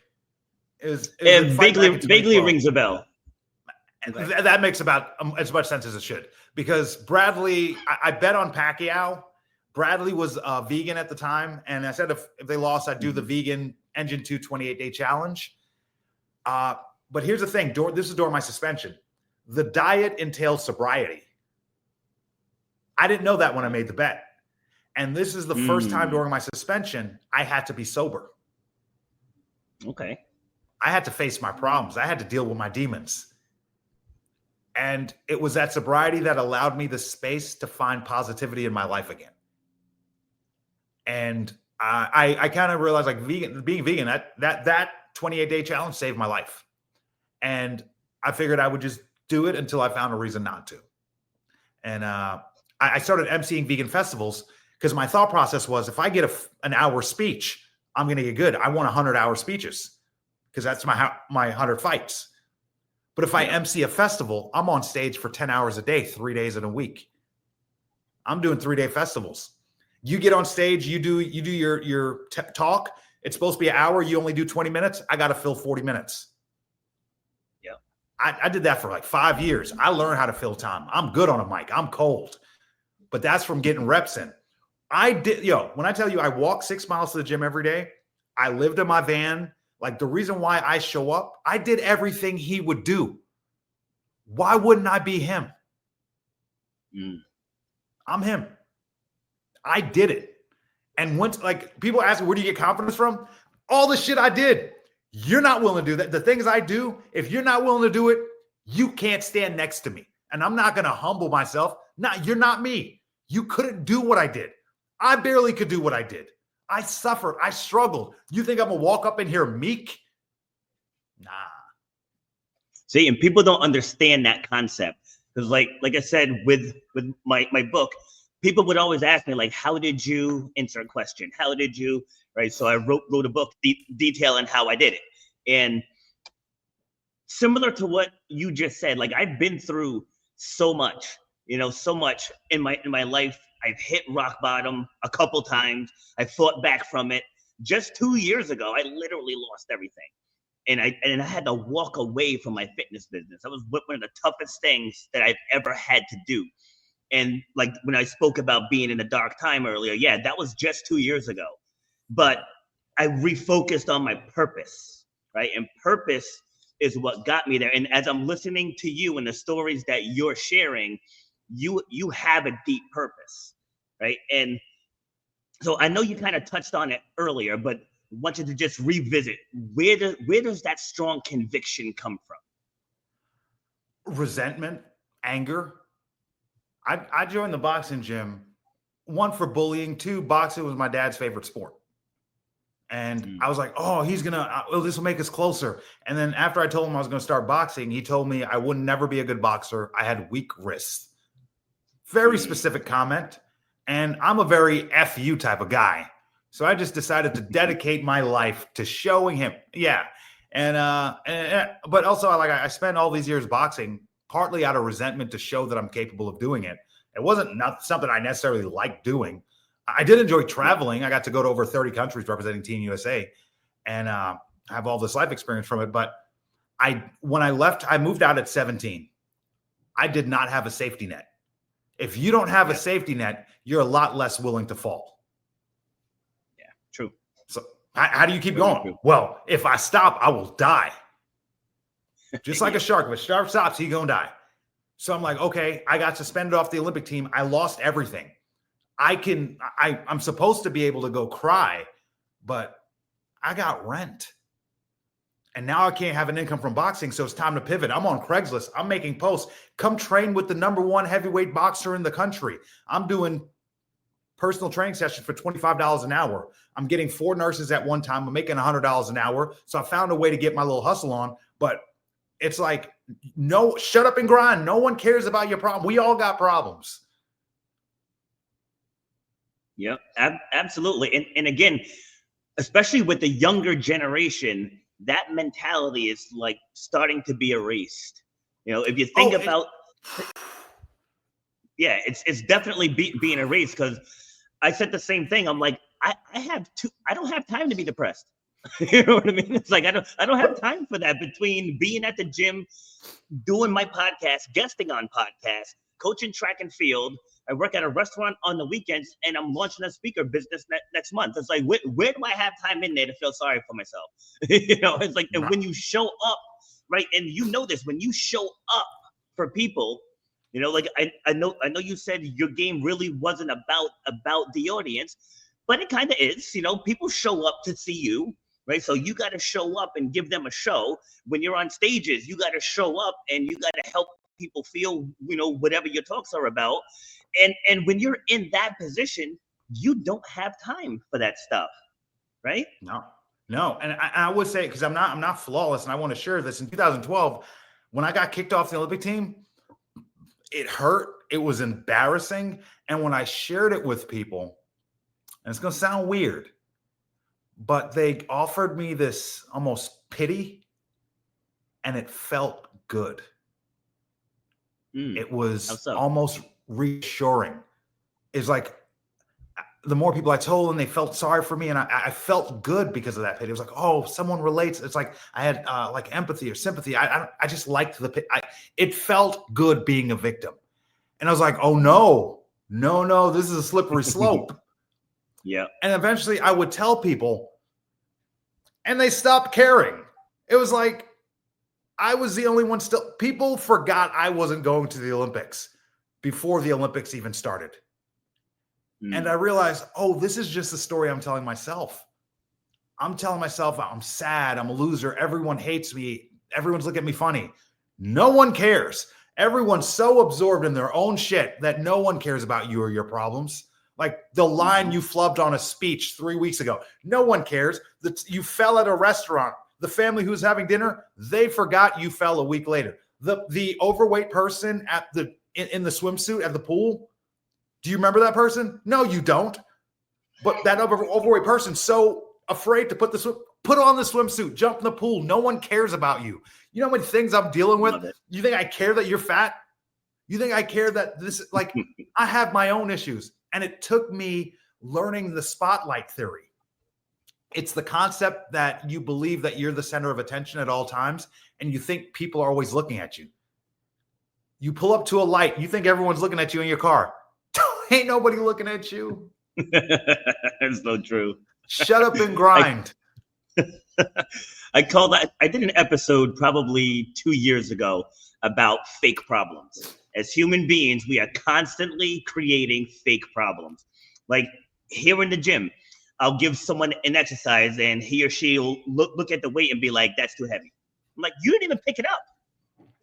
Speaker 1: It vaguely rings a bell.
Speaker 3: That makes about as much sense as it should, because Bradley, I bet on Pacquiao. Bradley was vegan at the time, and I said if they lost, I'd do the vegan Engine 2 28-day challenge. But here's the thing. This is during my suspension. The diet entails sobriety. I didn't know that when I made the bet. And this is the first time during my suspension I had to be sober.
Speaker 1: Okay.
Speaker 3: I had to face my problems. I had to deal with my demons. And it was that sobriety that allowed me the space to find positivity in my life again. And I kind of realized, like, being vegan, that 28-day challenge saved my life. And I figured I would just do it until I found a reason not to. And I started emceeing vegan festivals because my thought process was, if I get an hour speech, I'm going to get good. I want 100-hour speeches because that's my 100 fights. But if I MC a festival, I'm on stage for 10 hours a day, 3 days in a week. I'm doing 3-day festivals. You get on stage, you do your talk. It's supposed to be an hour. You only do 20 minutes. I got to fill 40 minutes.
Speaker 1: Yeah.
Speaker 3: I did that for like 5 years. I learned how to fill time. I'm good on a mic. I'm cold. But that's from getting reps in. When I tell you I walk 6 miles to the gym every day, I lived in my van. Like, the reason why I show up, I did everything he would do. Why wouldn't I be him? I'm him. I did it. And once, like, people ask me, where do you get confidence from? All the shit I did. You're not willing to do that. The things I do, if you're not willing to do it, you can't stand next to me. And I'm not going to humble myself. You're not me. You couldn't do what I did. I barely could do what I did. I suffered. I struggled. You think I'm going to walk up in here meek? Nah.
Speaker 1: See, and people don't understand that concept. Because like I said, with my book, people would always ask me, like, how did you insert question? How did you, right? So I wrote a book detailing how I did it. And similar to what you just said, like, I've been through so much in my life. I've hit rock bottom a couple times. I fought back from it. Just 2 years ago, I literally lost everything. And I had to walk away from my fitness business. That was one of the toughest things that I've ever had to do. And like when I spoke about being in a dark time earlier, yeah, that was just 2 years ago. But I refocused on my purpose, right? And purpose is what got me there. And as I'm listening to you and the stories that you're sharing, you have a deep purpose, right? And so I know you kind of touched on it earlier, but I want you to just revisit, where does that strong conviction come from?
Speaker 3: Resentment, anger. I joined the boxing gym, 1, for bullying, 2, boxing was my dad's favorite sport. And I was like, oh, this will make us closer. And then after I told him I was going to start boxing, he told me I would never be a good boxer. I had weak wrists. Very specific comment. And I'm a very F you type of guy. So I just decided to dedicate my life to showing him. Yeah. But also I spent all these years boxing partly out of resentment to show that I'm capable of doing it. It wasn't something I necessarily liked doing. I did enjoy traveling. I got to go to over 30 countries representing Team USA and have all this life experience from it. But when I left, I moved out at 17. I did not have a safety net. If you don't have a safety net, you're a lot less willing to fall.
Speaker 1: Yeah, true.
Speaker 3: So how do you keep going? True. Well, if I stop, I will die. Just like a shark. If a shark stops, he's going to die. So I'm like, okay, I got suspended off the Olympic team. I lost everything. I'm supposed to be able to go cry, but I got rent. And now I can't have an income from boxing, so it's time to pivot. I'm on Craigslist. I'm making posts. Come train with the #1 heavyweight boxer in the country. I'm doing personal training sessions for $25 an hour. I'm getting 4 nurses at one time. I'm making $100 an hour. So I found a way to get my little hustle on. But it's like, no, shut up and grind. No one cares about your problem. We all got problems.
Speaker 1: Yeah, absolutely. And again, especially with the younger generation, that mentality is like starting to be erased. If you think about, yeah, it's definitely being erased, because I said the same thing. I'm like, I don't have time to be depressed. You know what I mean? It's like, I don't have time for that, between being at the gym, doing my podcast, guesting on podcasts, coaching track and field. I work at a restaurant on the weekends, and I'm launching a speaker business next month. It's like, where do I have time in there to feel sorry for myself? It's like, and when you show up, right, and this, when you show up for people, like I know you said your game really wasn't about the audience, but it kind of is. People show up to see you. right? So you got to show up and give them a show. When you're on stages, you got to show up and you got to help people feel, whatever your talks are about. And when you're in that position, you don't have time for that stuff, right?
Speaker 3: No. And I would say, because I'm not flawless, and I want to share this. In 2012, when I got kicked off the Olympic team, it hurt. It was embarrassing. And when I shared it with people, and it's going to sound weird, but they offered me this almost pity, and it felt good. It was almost reassuring. It's like the more people I told, and they felt sorry for me, and I felt good because of that pity. It was like, oh, someone relates. It's like I had like empathy or sympathy. I just liked the pity. It felt good being a victim. And I was like, oh, no, this is a slippery slope.
Speaker 1: Yeah.
Speaker 3: And eventually I would tell people, and they stopped caring. It was like I was the only one still. People forgot I wasn't going to the Olympics before the Olympics even started. And I realized, oh, this is just the story I'm telling myself. I'm telling myself I'm sad. I'm a loser. Everyone hates me. Everyone's looking at me funny. No one cares. Everyone's so absorbed in their own shit that no one cares about you or your problems. Like the line you flubbed on a speech 3 weeks ago. No one cares. You fell at a restaurant. The family who was having dinner, they forgot you fell a week later. The overweight person in the swimsuit at the pool, do you remember that person? No, you don't. But that overweight person, so afraid to put on the swimsuit, jump in the pool. No one cares about you. You know how many things I'm dealing with? You think I care that you're fat? You think I care that this, like, I have my own issues. And it took me learning the spotlight theory. It's the concept that you believe that you're the center of attention at all times, and you think people are always looking at you. You pull up to a light, you think everyone's looking at you in your car. Ain't nobody looking at you.
Speaker 1: That's so true.
Speaker 3: Shut up and grind.
Speaker 1: I did an episode probably 2 years ago about fake problems. As human beings, we are constantly creating fake problems. Like here in the gym, I'll give someone an exercise and he or she will look at the weight and be like, that's too heavy. I'm like, you didn't even pick it up.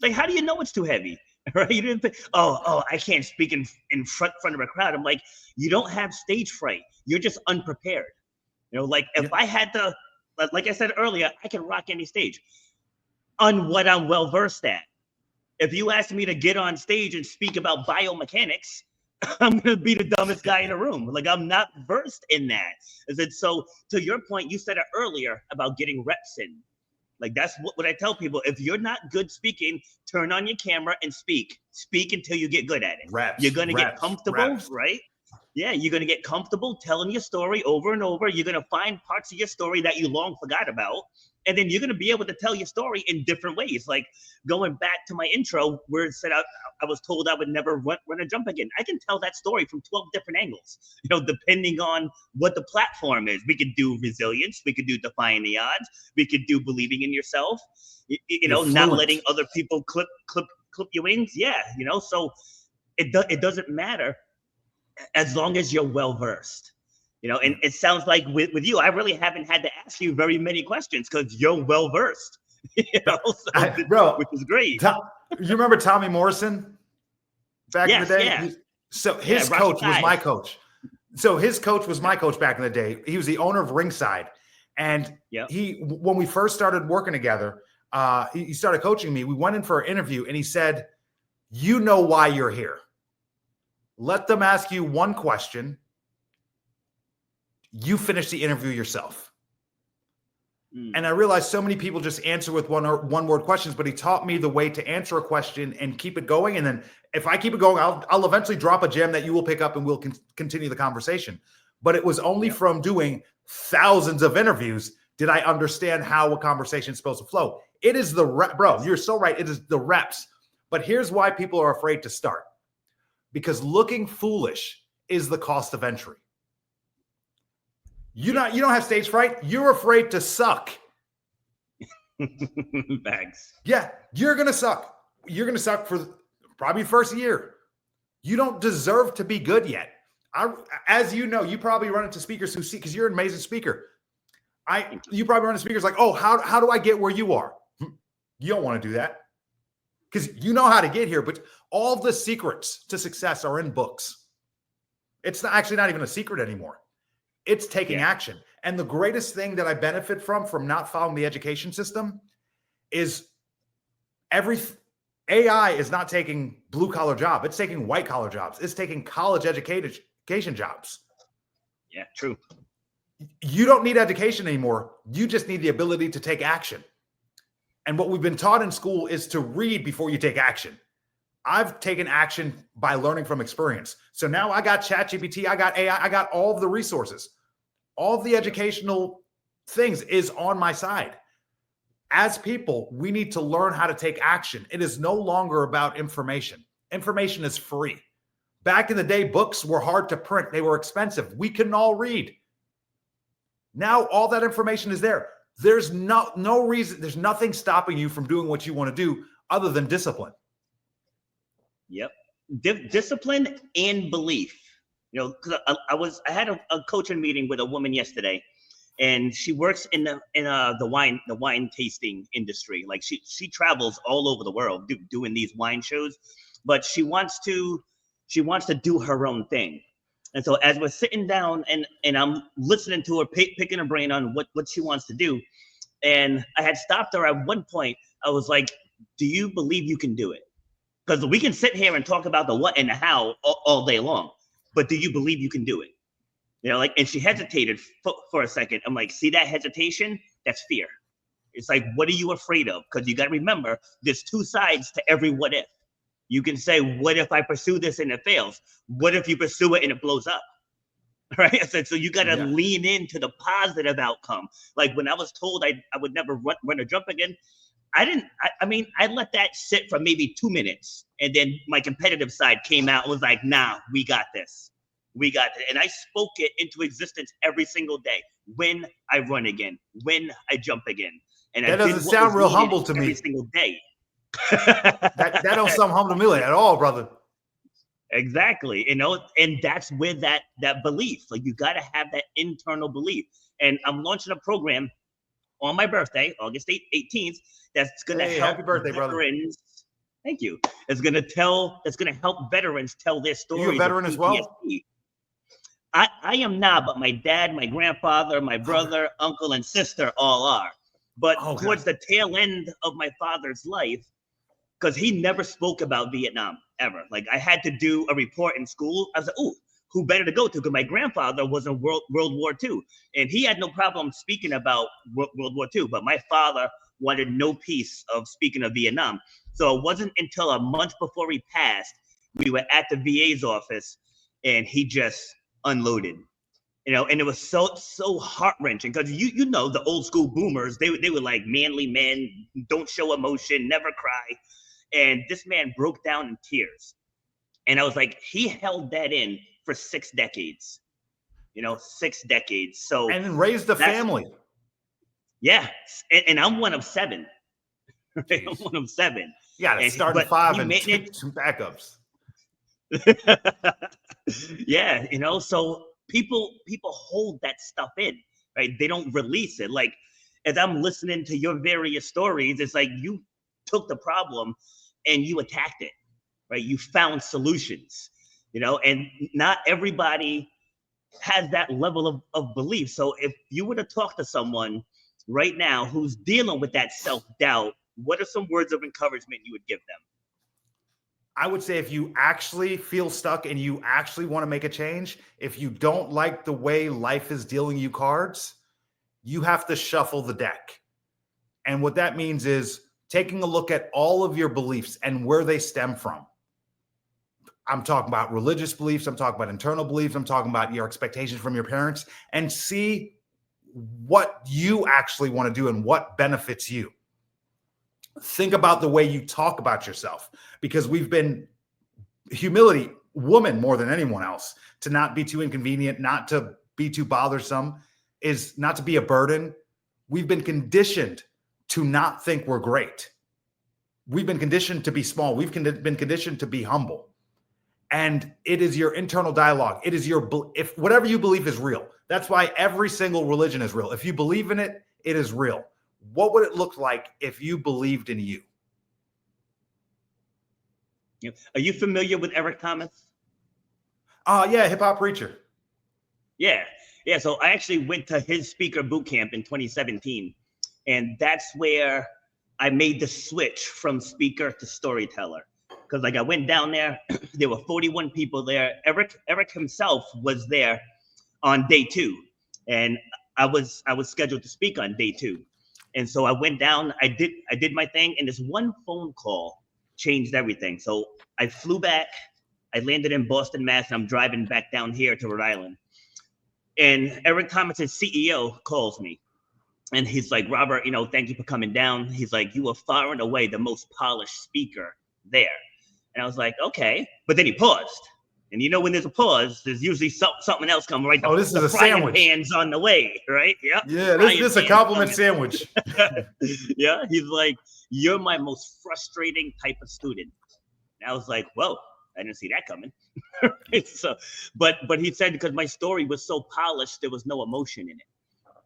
Speaker 1: Like, how do you know it's too heavy? Right? You didn't pick, I can't speak in front of a crowd. I'm like, you don't have stage fright. You're just unprepared. Like if I had to, like I said earlier, I can rock any stage on what I'm well versed at. If you ask me to get on stage and speak about biomechanics, I'm going to be the dumbest guy in the room. Like I'm not versed in that. So to your point, you said it earlier about getting reps in. Like that's what I tell people. If you're not good speaking, turn on your camera and speak. Speak until you get good at it. You're going to get comfortable, right? Yeah, you're going to get comfortable telling your story over and over. You're going to find parts of your story that you long forgot about. And then you're going to be able to tell your story in different ways. Like going back to my intro where it said I was told I would never run a jump again. I can tell that story from 12 different angles, depending on what the platform is. We could do resilience. We could do defying the odds. We could do believing in yourself, not letting other people clip your wings. Yeah, so it doesn't matter as long as you're well-versed. And it sounds like with you, I really haven't had to ask you very many questions because you're well-versed,
Speaker 3: bro,
Speaker 1: which is great.
Speaker 3: You remember Tommy Morrison back in the day?
Speaker 1: Yeah.
Speaker 3: So his coach was my coach. So his coach was my coach back in the day. He was the owner of Ringside. And when we first started working together, he started coaching me. We went in for an interview and he said, you know why you're here. Let them ask you one question. You finish the interview yourself. And I realized so many people just answer with one word questions, but he taught me the way to answer a question and keep it going. And then if I keep it going, I'll eventually drop a gem that you will pick up and we'll continue the conversation. But it was only from doing thousands of interviews did I understand how a conversation is supposed to flow. It is the rep, bro. You're so right. It is the reps. But here's why people are afraid to start. Because looking foolish is the cost of entry. You don't have stage fright. You're afraid to suck.
Speaker 1: Bags.
Speaker 3: Yeah, you're going to suck. You're going to suck for probably first year. You don't deserve to be good yet. As you know, you probably run into speakers who see, because you're an amazing speaker. You probably run the speakers like, oh, how do I get where you are? You don't want to do that because you know how to get here, but all the secrets to success are in books. It's actually not even a secret anymore. It's taking action. And the greatest thing that I benefit from not following the education system is AI is not taking blue collar job. It's taking white collar jobs. It's taking college education jobs.
Speaker 1: Yeah, true.
Speaker 3: You don't need education anymore. You just need the ability to take action. And what we've been taught in school is to read before you take action. I've taken action by learning from experience. So now I got ChatGPT, I got AI, I got all of the resources. All of the educational things is on my side. As people, we need to learn how to take action. It is no longer about information. Information is free. Back in the day, books were hard to print. They were expensive. We couldn't all read. Now all that information is there. There's no reason. There's nothing stopping you from doing what you want to do other than discipline.
Speaker 1: Yep. Discipline and belief. You know, because I had a coaching meeting with a woman yesterday, and she works in the wine tasting industry. Like she travels all over the world doing these wine shows, but she wants to do her own thing. And so as we're sitting down and I'm listening to her, picking her brain on what she wants to do, and I had stopped her at one point. I was like, "Do you believe you can do it?" Because we can sit here and talk about the what and the how all day long, but do you believe you can do it? You know, like, and she hesitated for a second. I'm like, see that hesitation? That's fear. It's like, what are you afraid of? Because you got to remember, there's two sides to every what if. You can say, what if I pursue this and it fails? What if you pursue it and it blows up? Right? So you got to lean into the positive outcome. Like when I was told I would never run or jump again, I mean, I let that sit for maybe 2 minutes. And then my competitive side came out and was like, nah, we got this. We got it. And I spoke it into existence every single day. When I run again, when I jump again. And
Speaker 3: that doesn't sound real humble to me.
Speaker 1: Every single day.
Speaker 3: that don't sound humble to me at all, brother.
Speaker 1: Exactly. You know, and that's where that belief, like you got to have that internal belief. And I'm launching a program on my birthday, August 18th, that's going to help
Speaker 3: happy birthday,
Speaker 1: veterans. Brother. Thank you. It's going to help veterans tell their stories.
Speaker 3: Are you a veteran as well?
Speaker 1: I am not, but my dad, my grandfather, my brother, uncle, and sister all are. But towards the tail end of my father's life, because he never spoke about Vietnam ever. Like I had to do a report in school. I was like, ooh, who better to go to? Because my grandfather was in World War II, and he had no problem speaking about World War II. But my father wanted no piece of speaking of Vietnam. So it wasn't until a month before he passed, we were at the VA's office, and he just unloaded. You know, and it was so heart-wrenching because you know the old school boomers, they were like manly men, don't show emotion, never cry. And this man broke down in tears. And I was like, he held that in for 6 decades. You know, 6 decades. So
Speaker 3: and then raised a family.
Speaker 1: Yeah. And I'm one of 7. Right? I'm one of 7.
Speaker 3: Yeah, it's starting 5 and take some backups.
Speaker 1: Yeah, you know, so people hold that stuff in, right? They don't release it. Like as I'm listening to your various stories, it's like you took the problem and you attacked it, right? You found solutions, you know, and not everybody has that level of belief. So if you were to talk to someone right now who's dealing with that self-doubt, what are some words of encouragement you would give them?
Speaker 3: I would say if you actually feel stuck and you actually want to make a change, if you don't like the way life is dealing you cards, you have to shuffle the deck. And what that means is taking a look at all of your beliefs and where they stem from. I'm talking about religious beliefs. I'm talking about internal beliefs. I'm talking about your expectations from your parents, and see what you actually want to do and what benefits you. Think about the way you talk about yourself, because we've been humility, woman more than anyone else, to not be too inconvenient, not to be too bothersome, is not to be a burden. We've been conditioned to not think we're great. We've been conditioned to be small. We've been conditioned to be humble. And it is your internal dialogue. It is if whatever you believe is real. That's why every single religion is real. If you believe in it, it is real. What would it look like if you believed in you?
Speaker 1: Are you familiar with Eric Thomas?
Speaker 3: Yeah, hip hop preacher.
Speaker 1: Yeah. So I actually went to his speaker boot camp in 2017. And that's where I made the switch from speaker to storyteller. Because like I went down there, there were 41 people there. Eric himself was there on day 2. And I was scheduled to speak on day 2. And so I went down, I did my thing, and this one phone call changed everything. So I flew back, I landed in Boston, Mass, and I'm driving back down here to Rhode Island. And Eric Thomas's CEO calls me. And he's like, Robert, thank you for coming down. He's like, you are far and away the most polished speaker there. And I was like, okay. But then he paused. And when there's a pause, there's usually something else coming, right?
Speaker 3: This is a sandwich.
Speaker 1: Pan's on the way, right?
Speaker 3: Yeah, this is a compliment sandwich.
Speaker 1: Yeah, he's like, you're my most frustrating type of student. And I was like, whoa, I didn't see that coming. So, but he said because my story was so polished, there was no emotion in it.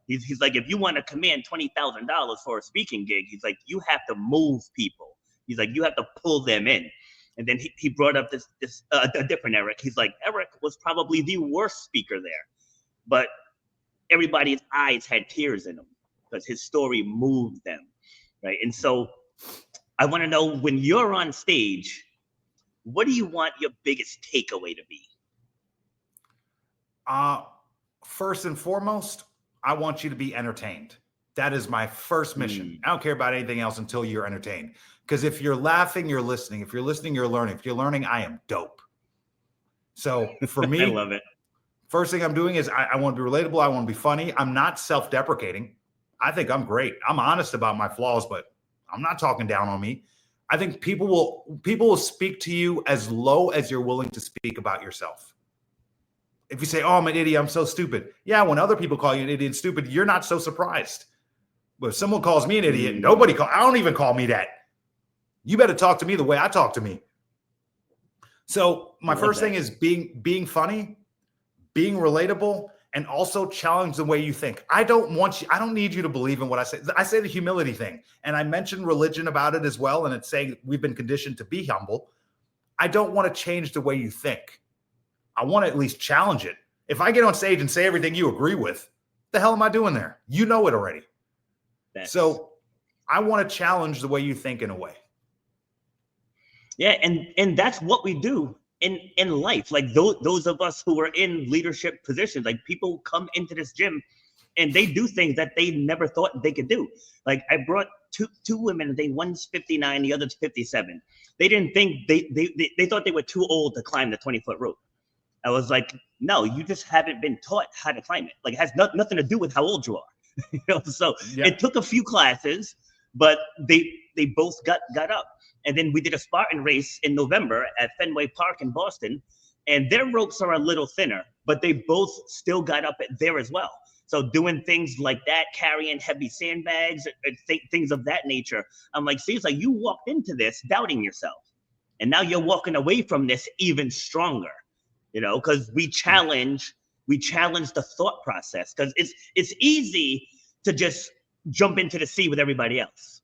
Speaker 1: He's like, if you want to command $20,000 for a speaking gig, he's like, you have to move people. He's like, you have to pull them in. And then he brought up a different Eric. He's like, Eric was probably the worst speaker there, but everybody's eyes had tears in them because his story moved them, right? And so I want to know, when you're on stage, what do you want your biggest takeaway to be?
Speaker 3: First and foremost, I want you to be entertained. That is my first mission. I don't care about anything else until you're entertained. Because if you're laughing, you're listening. If you're listening, you're learning. If you're learning, I am dope. So for me,
Speaker 1: I love it.
Speaker 3: First thing I'm doing is I want to be relatable. I want to be funny. I'm not self-deprecating. I think I'm great. I'm honest about my flaws, but I'm not talking down on me. I think people will speak to you as low as you're willing to speak about yourself. If you say, oh, I'm an idiot, I'm so stupid. Yeah, when other people call you an idiot and stupid, you're not so surprised. But if someone calls me an idiot, I don't even call me that. You better talk to me the way I talk to me. So my first thing is being funny, being relatable, and also challenge the way you think. I don't need you to believe in what I say. I say the humility thing. And I mentioned religion about it as well. And it's saying we've been conditioned to be humble. I don't want to change the way you think. I want to at least challenge it. If I get on stage and say everything you agree with, the hell am I doing there? You know it already. So I want to challenge the way you think in a way.
Speaker 1: Yeah, and that's what we do in life. Like those of us who are in leadership positions, like people come into this gym and they do things that they never thought they could do. Like I brought two women, one's 59, the other's 57. They didn't think they thought they were too old to climb the 20-foot rope. I was like, no, you just haven't been taught how to climb it. Like it has nothing to do with how old you are. So It took a few classes, but they both got up. And then we did a Spartan race in November at Fenway Park in Boston, and their ropes are a little thinner, but they both still got up there as well. So doing things like that, carrying heavy sandbags, things of that nature. I'm like, see, it's like you walked into this doubting yourself, and now you're walking away from this even stronger, because we challenge the thought process, because it's easy to just jump into the sea with everybody else,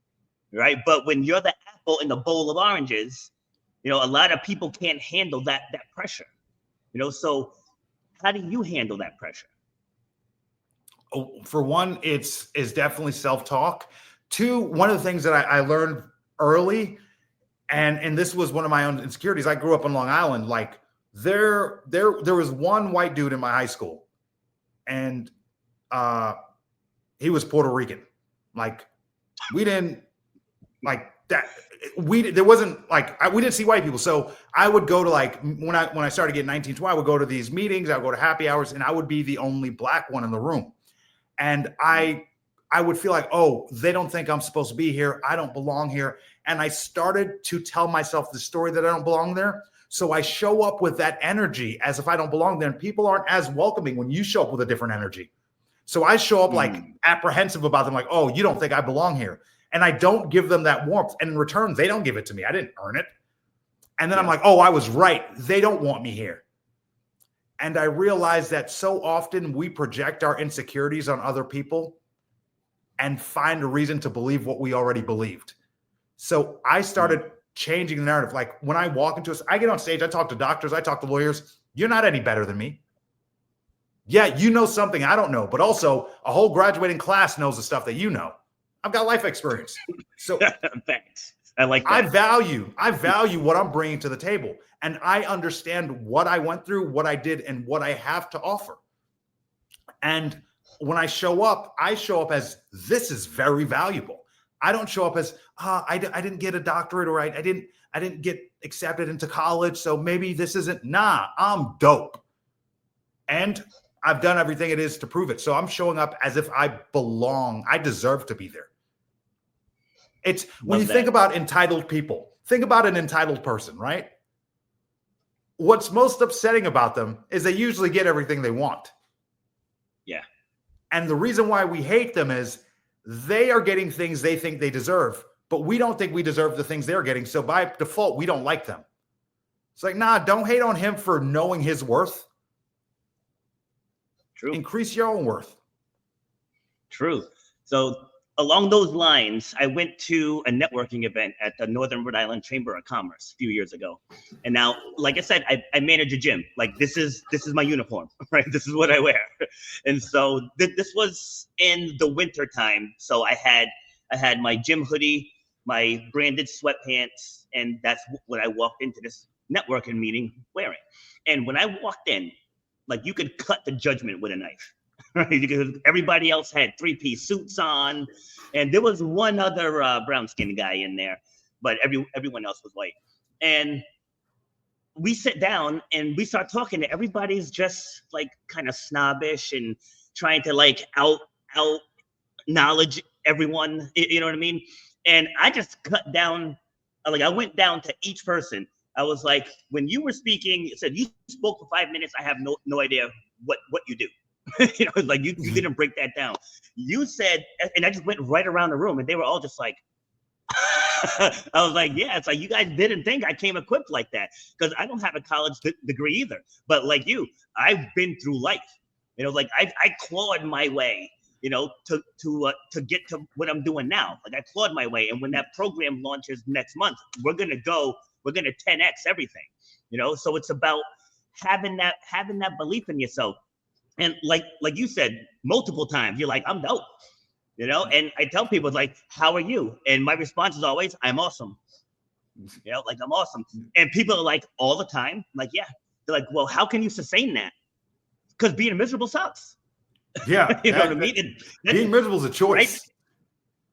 Speaker 1: right? But when you're the apple in the bowl of oranges, a lot of people can't handle that pressure, so how do you handle that pressure?
Speaker 3: Oh, for one, it's definitely self-talk. Two, one of the things that I learned early, and this was one of my own insecurities. I grew up on Long Island. Like there was one white dude in my high school, and he was Puerto Rican. Like we didn't like that. There wasn't like we didn't see white people. So I would go to like when I started getting 19, 20, I would go to these meetings. I would go to happy hours, and I would be the only black one in the room. And I would feel like, oh, they don't think I'm supposed to be here. I don't belong here. And I started to tell myself the story that I don't belong there. So I show up with that energy as if I don't belong there. And people aren't as welcoming when you show up with a different energy. So I show up like apprehensive about them, like, oh, you don't think I belong here. And I don't give them that warmth. And in return, they don't give it to me. I didn't earn it. And then I'm like, oh, I was right. They don't want me here. And I realized that so often we project our insecurities on other people and find a reason to believe what we already believed. So I started changing the narrative. Like when I walk into I get on stage, I talk to doctors, I talk to lawyers. You're not any better than me. Yeah, you know something I don't know, but also a whole graduating class knows the stuff that you know. I've got life experience. So
Speaker 1: thanks. I like that.
Speaker 3: I value what I'm bringing to the table, and I understand what I went through, what I did, and what I have to offer. And when I show up as this is very valuable. I don't show up as I didn't get a doctorate, or I didn't get accepted into college, so maybe this isn't. Nah, I'm dope, and I've done everything it is to prove it. So I'm showing up as if I belong. I deserve to be there. It's when you think about entitled people, think about an entitled person, right? What's most upsetting about them is they usually get everything they want.
Speaker 1: Yeah.
Speaker 3: And the reason why we hate them is they are getting things they think they deserve, but we don't think we deserve the things they're getting. So by default, we don't like them. It's like, nah, don't hate on him for knowing his worth.
Speaker 1: True.
Speaker 3: Increase your own worth.
Speaker 1: True. So along those lines, I went to a networking event at the Northern Rhode Island Chamber of Commerce a few years ago. And now, like I said, I manage a gym. Like this is my uniform, right? This is what I wear. And so this was in the winter time. So I had my gym hoodie, my branded sweatpants, and that's what I walked into this networking meeting wearing. And when I walked in, like you could cut the judgment with a knife. Right, because everybody else had 3-piece suits on, and there was one other brown-skinned guy in there, but everyone else was white. And we sit down and we start talking, and everybody's just like kind of snobbish and trying to like out knowledge everyone. You know what I mean? And I just cut down, like I went down to each person. I was like, when you were speaking, it said you spoke for 5 minutes. I have no idea what you do. You know, it's like you didn't break that down. You said, and I just went right around the room, and they were all just like, I was like, yeah, it's like you guys didn't think I came equipped like that, because I don't have a college degree either. But like you, I've been through life. You know, like I clawed my way, you know, to get to what I'm doing now. Like I clawed my way, and when that program launches next month, we're gonna 10x everything. You know, so it's about having that belief in yourself. And like you said multiple times, you're like, I'm dope, you know? And I tell people, like, how are you? And my response is always, I'm awesome. You know, like, I'm awesome. And people are like, all the time, like, yeah. They're like, well, how can you sustain that? Because being miserable sucks.
Speaker 3: Yeah.
Speaker 1: You know what I mean?
Speaker 3: Being miserable is a choice.
Speaker 1: Right?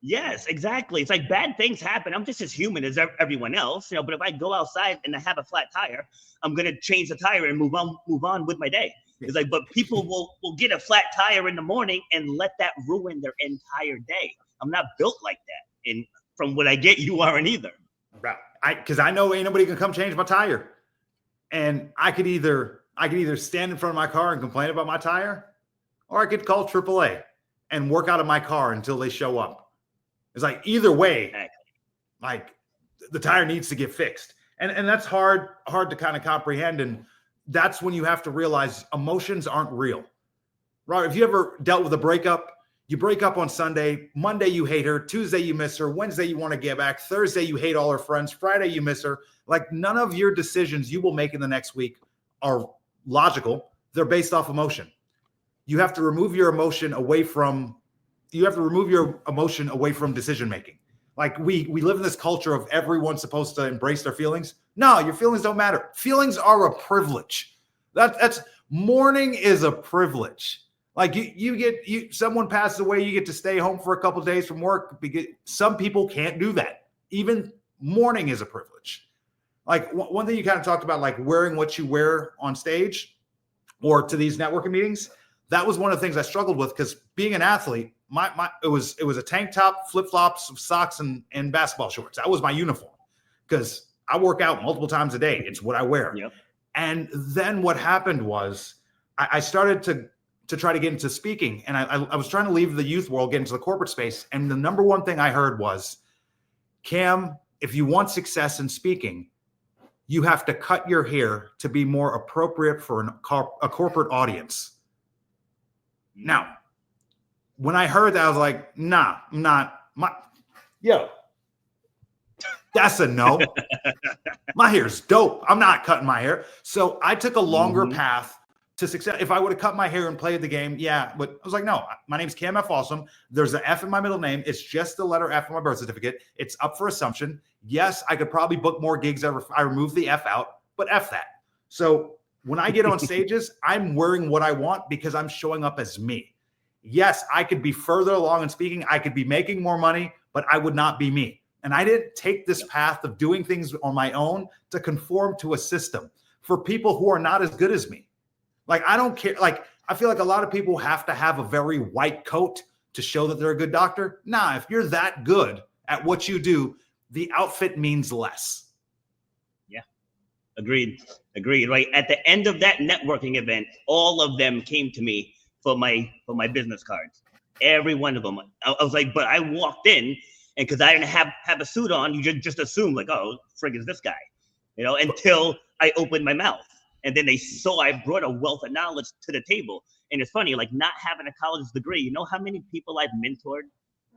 Speaker 1: Yes, exactly. It's like bad things happen. I'm just as human as everyone else, you know, but if I go outside and I have a flat tire, I'm going to change the tire and move on with my day. It's like, but people will get a flat tire in the morning and let that ruin their entire day. I'm not built like that. And from what I get, you aren't either.
Speaker 3: Because I know ain't nobody can come change my tire. And I could either stand in front of my car and complain about my tire, or I could call AAA and work out of my car until they show up. It's like either way, like the tire needs to get fixed. And that's hard to kind of comprehend. And that's when you have to realize emotions aren't real. Right? If you ever dealt with a breakup, you break up on Sunday, Monday you hate her, Tuesday you miss her, Wednesday you want to get back, Thursday you hate all her friends, Friday you miss her. Like none of your decisions you will make in the next week are logical. They're based off emotion. You have to remove your emotion away from decision making. Like we live in this culture of everyone's supposed to embrace their feelings. No, your feelings don't matter. Feelings are a privilege. That's mourning is a privilege. Like someone passes away, you get to stay home for a couple of days from work. Because some people can't do that. Even mourning is a privilege. Like one thing you kind of talked about, like wearing what you wear on stage or to these networking meetings. That was one of the things I struggled with, because being an athlete, it was a tank top, flip-flops, socks, and basketball shorts. That was my uniform, because I work out multiple times a day. It's what I wear. Yep. And then what happened was I started to try to get into speaking, and I was trying to leave the youth world, get into the corporate space. And the number one thing I heard was, Cam, if you want success in speaking, you have to cut your hair to be more appropriate for a corporate audience. Now, when I heard that, I was like, nah, I'm not. That's a no. My hair's dope. I'm not cutting my hair. So I took a longer path to success. If I would have cut my hair and played the game, yeah. But I was like, no, my name's Cam F. Awesome. There's an F in my middle name. It's just the letter F on my birth certificate. It's up for assumption. Yes, I could probably book more gigs if I remove the F out, but F that. So when I get on stages, I'm wearing what I want because I'm showing up as me. Yes, I could be further along in speaking. I could be making more money, but I would not be me. And I didn't take this path of doing things on my own to conform to a system for people who are not as good as me. Like, I don't care. Like, I feel like a lot of people have to have a very white coat to show that they're a good doctor. Nah, if you're that good at what you do, the outfit means less.
Speaker 1: Yeah, agreed. Right. At the end of that networking event, all of them came to me for my business cards. Every one of them. I was like, but I walked in, and because I didn't have a suit on, you just assume like, oh, frig is this guy, until I opened my mouth. And then they saw I brought a wealth of knowledge to the table. And it's funny, like not having a college degree, you know how many people I've mentored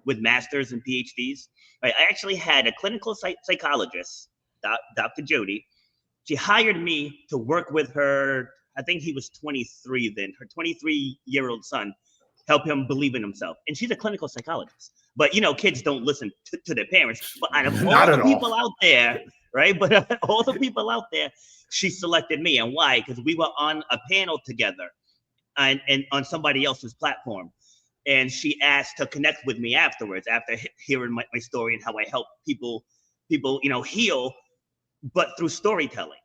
Speaker 1: with masters and PhDs? Right? I actually had a clinical psychologist, Dr. Jody. She hired me to work with her. I think he was 23 then, her 23-year-old son, help him believe in himself. And she's a clinical psychologist. But, kids don't listen to their parents. But out of all the people out there, right? But all the people out there, she selected me. And why? Because we were on a panel together and on somebody else's platform. And she asked to connect with me afterwards, after hearing my story and how I help people, heal, but through storytelling,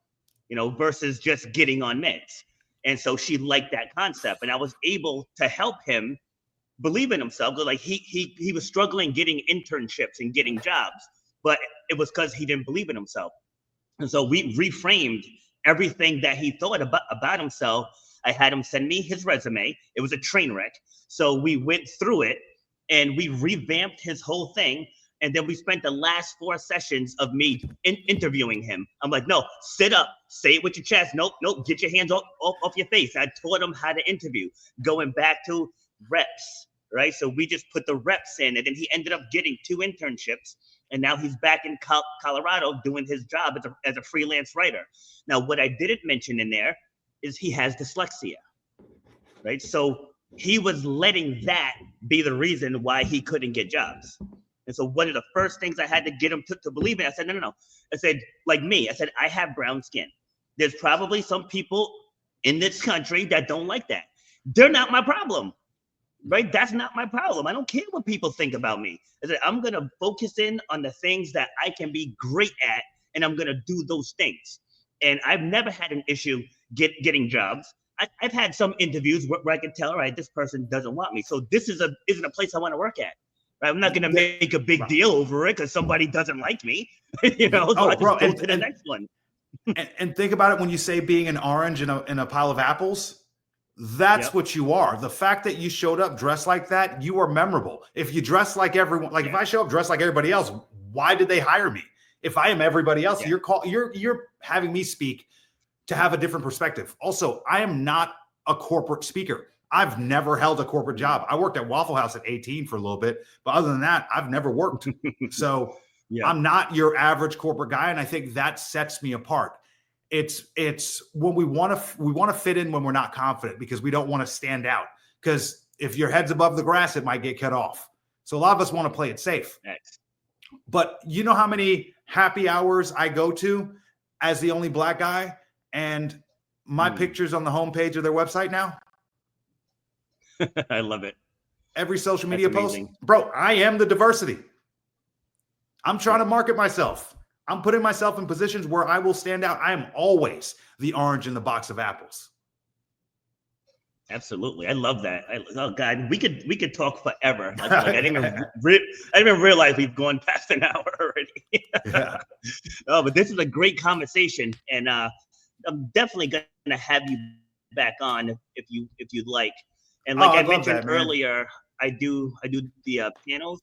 Speaker 1: versus just getting on meds. And so she liked that concept. And I was able to help him believe in himself. Like he was struggling getting internships and getting jobs, but it was because he didn't believe in himself. And so we reframed everything that he thought about himself. I had him send me his resume. It was a train wreck. So we went through it and we revamped his whole thing. And then we spent the last 4 sessions of me interviewing him. I'm like, no, sit up, say it with your chest. Nope, get your hands off your face. I taught him how to interview, going back to reps, right? So we just put the reps in, and then he ended up getting 2 internships. And now he's back in Colorado doing his job as a freelance writer. Now, what I didn't mention in there is he has dyslexia, right? So he was letting that be the reason why he couldn't get jobs. And so one of the first things I had to get him to believe in, I said, no. I said, like me, I said, I have brown skin. There's probably some people in this country that don't like that. They're not my problem, right? That's not my problem. I don't care what people think about me. I said, I'm going to focus in on the things that I can be great at, and I'm going to do those things. And I've never had an issue getting jobs. I've had some interviews where I can tell, all right, this person doesn't want me. So this isn't a place I want to work at. Right? I'm not going to make a big deal over it because somebody doesn't like me, so I just go to the next one.
Speaker 3: and think about it when you say being an orange in a pile of apples, that's what you are. The fact that you showed up dressed like that, you are memorable. If you dress like everyone, like if I show up dressed like everybody else, why did they hire me? If I am everybody else, you're having me speak to have a different perspective. Also, I am not a corporate speaker. I've never held a corporate job. I worked at Waffle House at 18 for a little bit, but other than that, I've never worked. So I'm not your average corporate guy. And I think that sets me apart. It's when we want to fit in when we're not confident because we don't want to stand out. Because if your head's above the grass, it might get cut off. So a lot of us want to play it safe.
Speaker 1: Next.
Speaker 3: But you know how many happy hours I go to as the only black guy, and my picture's on the homepage of their website now?
Speaker 1: I love it.
Speaker 3: Every social media post, bro, I am the diversity. I'm trying to market myself. I'm putting myself in positions where I will stand out. I am always the orange in the box of apples.
Speaker 1: Absolutely. I love that. Oh God, we could talk forever. I didn't even realize we've gone past an hour already. Oh, but this is a great conversation, and I'm definitely gonna have you back on if you'd like. And like I mentioned earlier, I do the panels.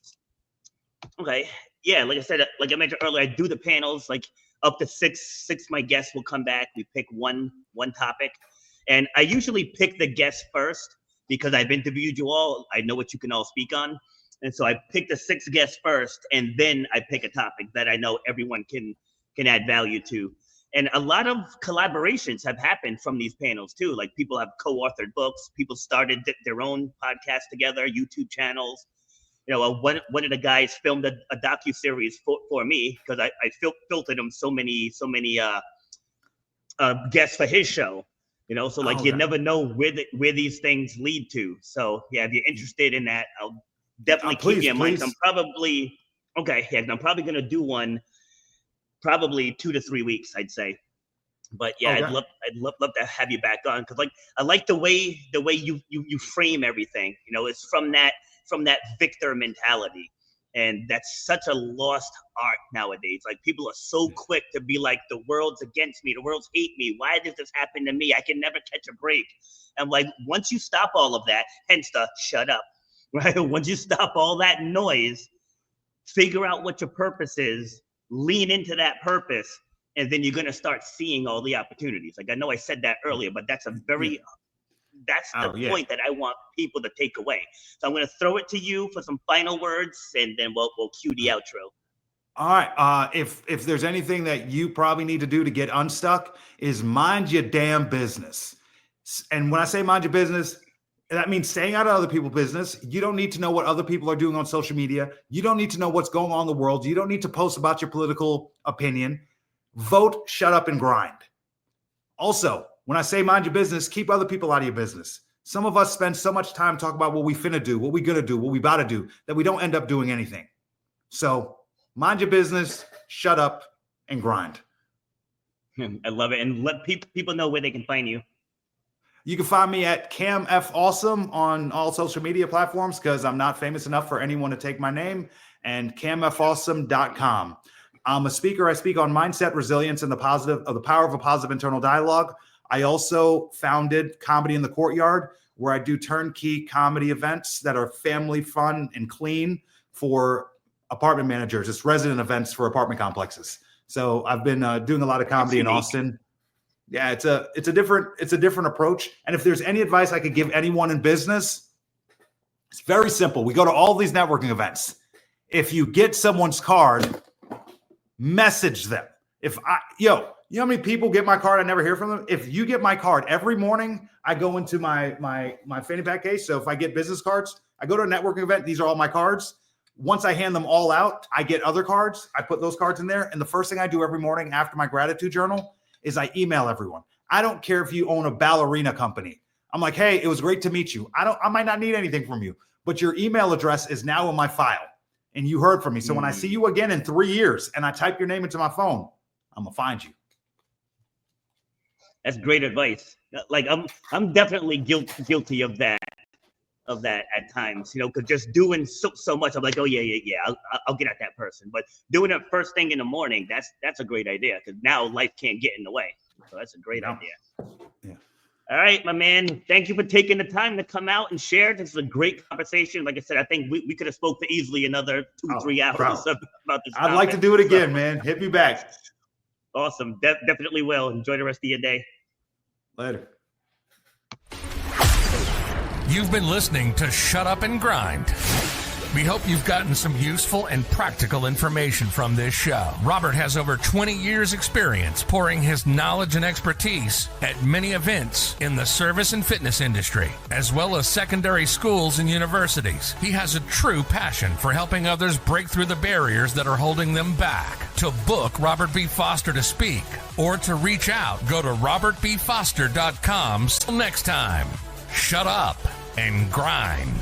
Speaker 1: Okay. Yeah, like I said, like I mentioned earlier, I do the panels. Like up to six my guests will come back. We pick one topic, and I usually pick the guests first because I've interviewed you all. I know what you can all speak on, and so I pick the 6 guests first, and then I pick a topic that I know everyone can add value to. And a lot of collaborations have happened from these panels too. Like people have co-authored books, people started their own podcasts together, YouTube channels. One of the guys filmed a docu-series for me because I filtered him so many guests for his show. So like you never know where these things lead to. So yeah, if you're interested in that, I'll definitely keep you in mind. I'm probably gonna do one probably 2 to 3 weeks, I'd say. But yeah, I'd love to have you back on because like I like the way you frame everything. It's from that victor mentality, and that's such a lost art nowadays. Like people are so quick to be like, the world's against me, the world's hate me, why does this happen to me, I can never catch a break. And like once you stop all of that, hence the shut up, right? Once you stop all that noise, figure out what your purpose is, lean into that purpose, and then you're going to start seeing all the opportunities. Like I know I said that earlier, but that's the point that I want people to take away. So I'm going to throw it to you for some final words, and then we'll cue the outro.
Speaker 3: All right. If there's anything that you probably need to do to get unstuck, is mind your damn business. And when I say mind your business, that means staying out of other people's business. You don't need to know what other people are doing on social media. You don't need to know what's going on in the world. You don't need to post about your political opinion. Vote, shut up, and grind. Also, when I say mind your business, keep other people out of your business. Some of us spend so much time talking about what we finna do, what we gonna do, what we about to do, that we don't end up doing anything. So mind your business, shut up, and grind.
Speaker 1: I love it. And let people know where they can find you.
Speaker 3: You can find me at Cam F Awesome on all social media platforms because I'm not famous enough for anyone to take my name, and camfawesome.com. I'm a speaker. I speak on mindset, resilience, and the power of a positive internal dialogue. I also founded Comedy in the Courtyard, where I do turnkey comedy events that are family fun and clean for apartment managers. It's resident events for apartment complexes. So I've been doing a lot of comedy in Austin. Yeah, it's a different approach. And if there's any advice I could give anyone in business, it's very simple. We go to all these networking events. If you get someone's card, message them. You know how many people get my card? I never hear from them. If you get my card every morning, I go into my fanny pack case. So if I get business cards, I go to a networking event. These are all my cards. Once I hand them all out, I get other cards. I put those cards in there. And the first thing I do every morning after my gratitude journal is I email everyone. I don't care if you own a ballerina company. I'm like, hey, it was great to meet you. I might not need anything from you, but your email address is now in my file and you heard from me. So when I see you again in 3 years and I type your name into my phone, I'm gonna find you.
Speaker 1: That's great advice. Like I'm definitely guilty of that at times, because just doing so much, I'm like, oh yeah, I'll get at that person. But doing it first thing in the morning, that's a great idea because now life can't get in the way. So that's a great idea.
Speaker 3: Yeah.
Speaker 1: All right, my man. Thank you for taking the time to come out and share. This is a great conversation. Like I said, I think we could have spoke for easily another 2-3 hours about this.
Speaker 3: I'd like to do it again, man. Hit me back.
Speaker 1: Awesome. Definitely will. Enjoy the rest of your day.
Speaker 3: Later.
Speaker 4: You've been listening to Shut Up and Grind. We hope you've gotten some useful and practical information from this show. Robert has over 20 years experience pouring his knowledge and expertise at many events in the service and fitness industry, as well as secondary schools and universities. He has a true passion for helping others break through the barriers that are holding them back. To book Robert B. Foster to speak or to reach out, go to robertbfoster.com. Till next time, shut up and grind.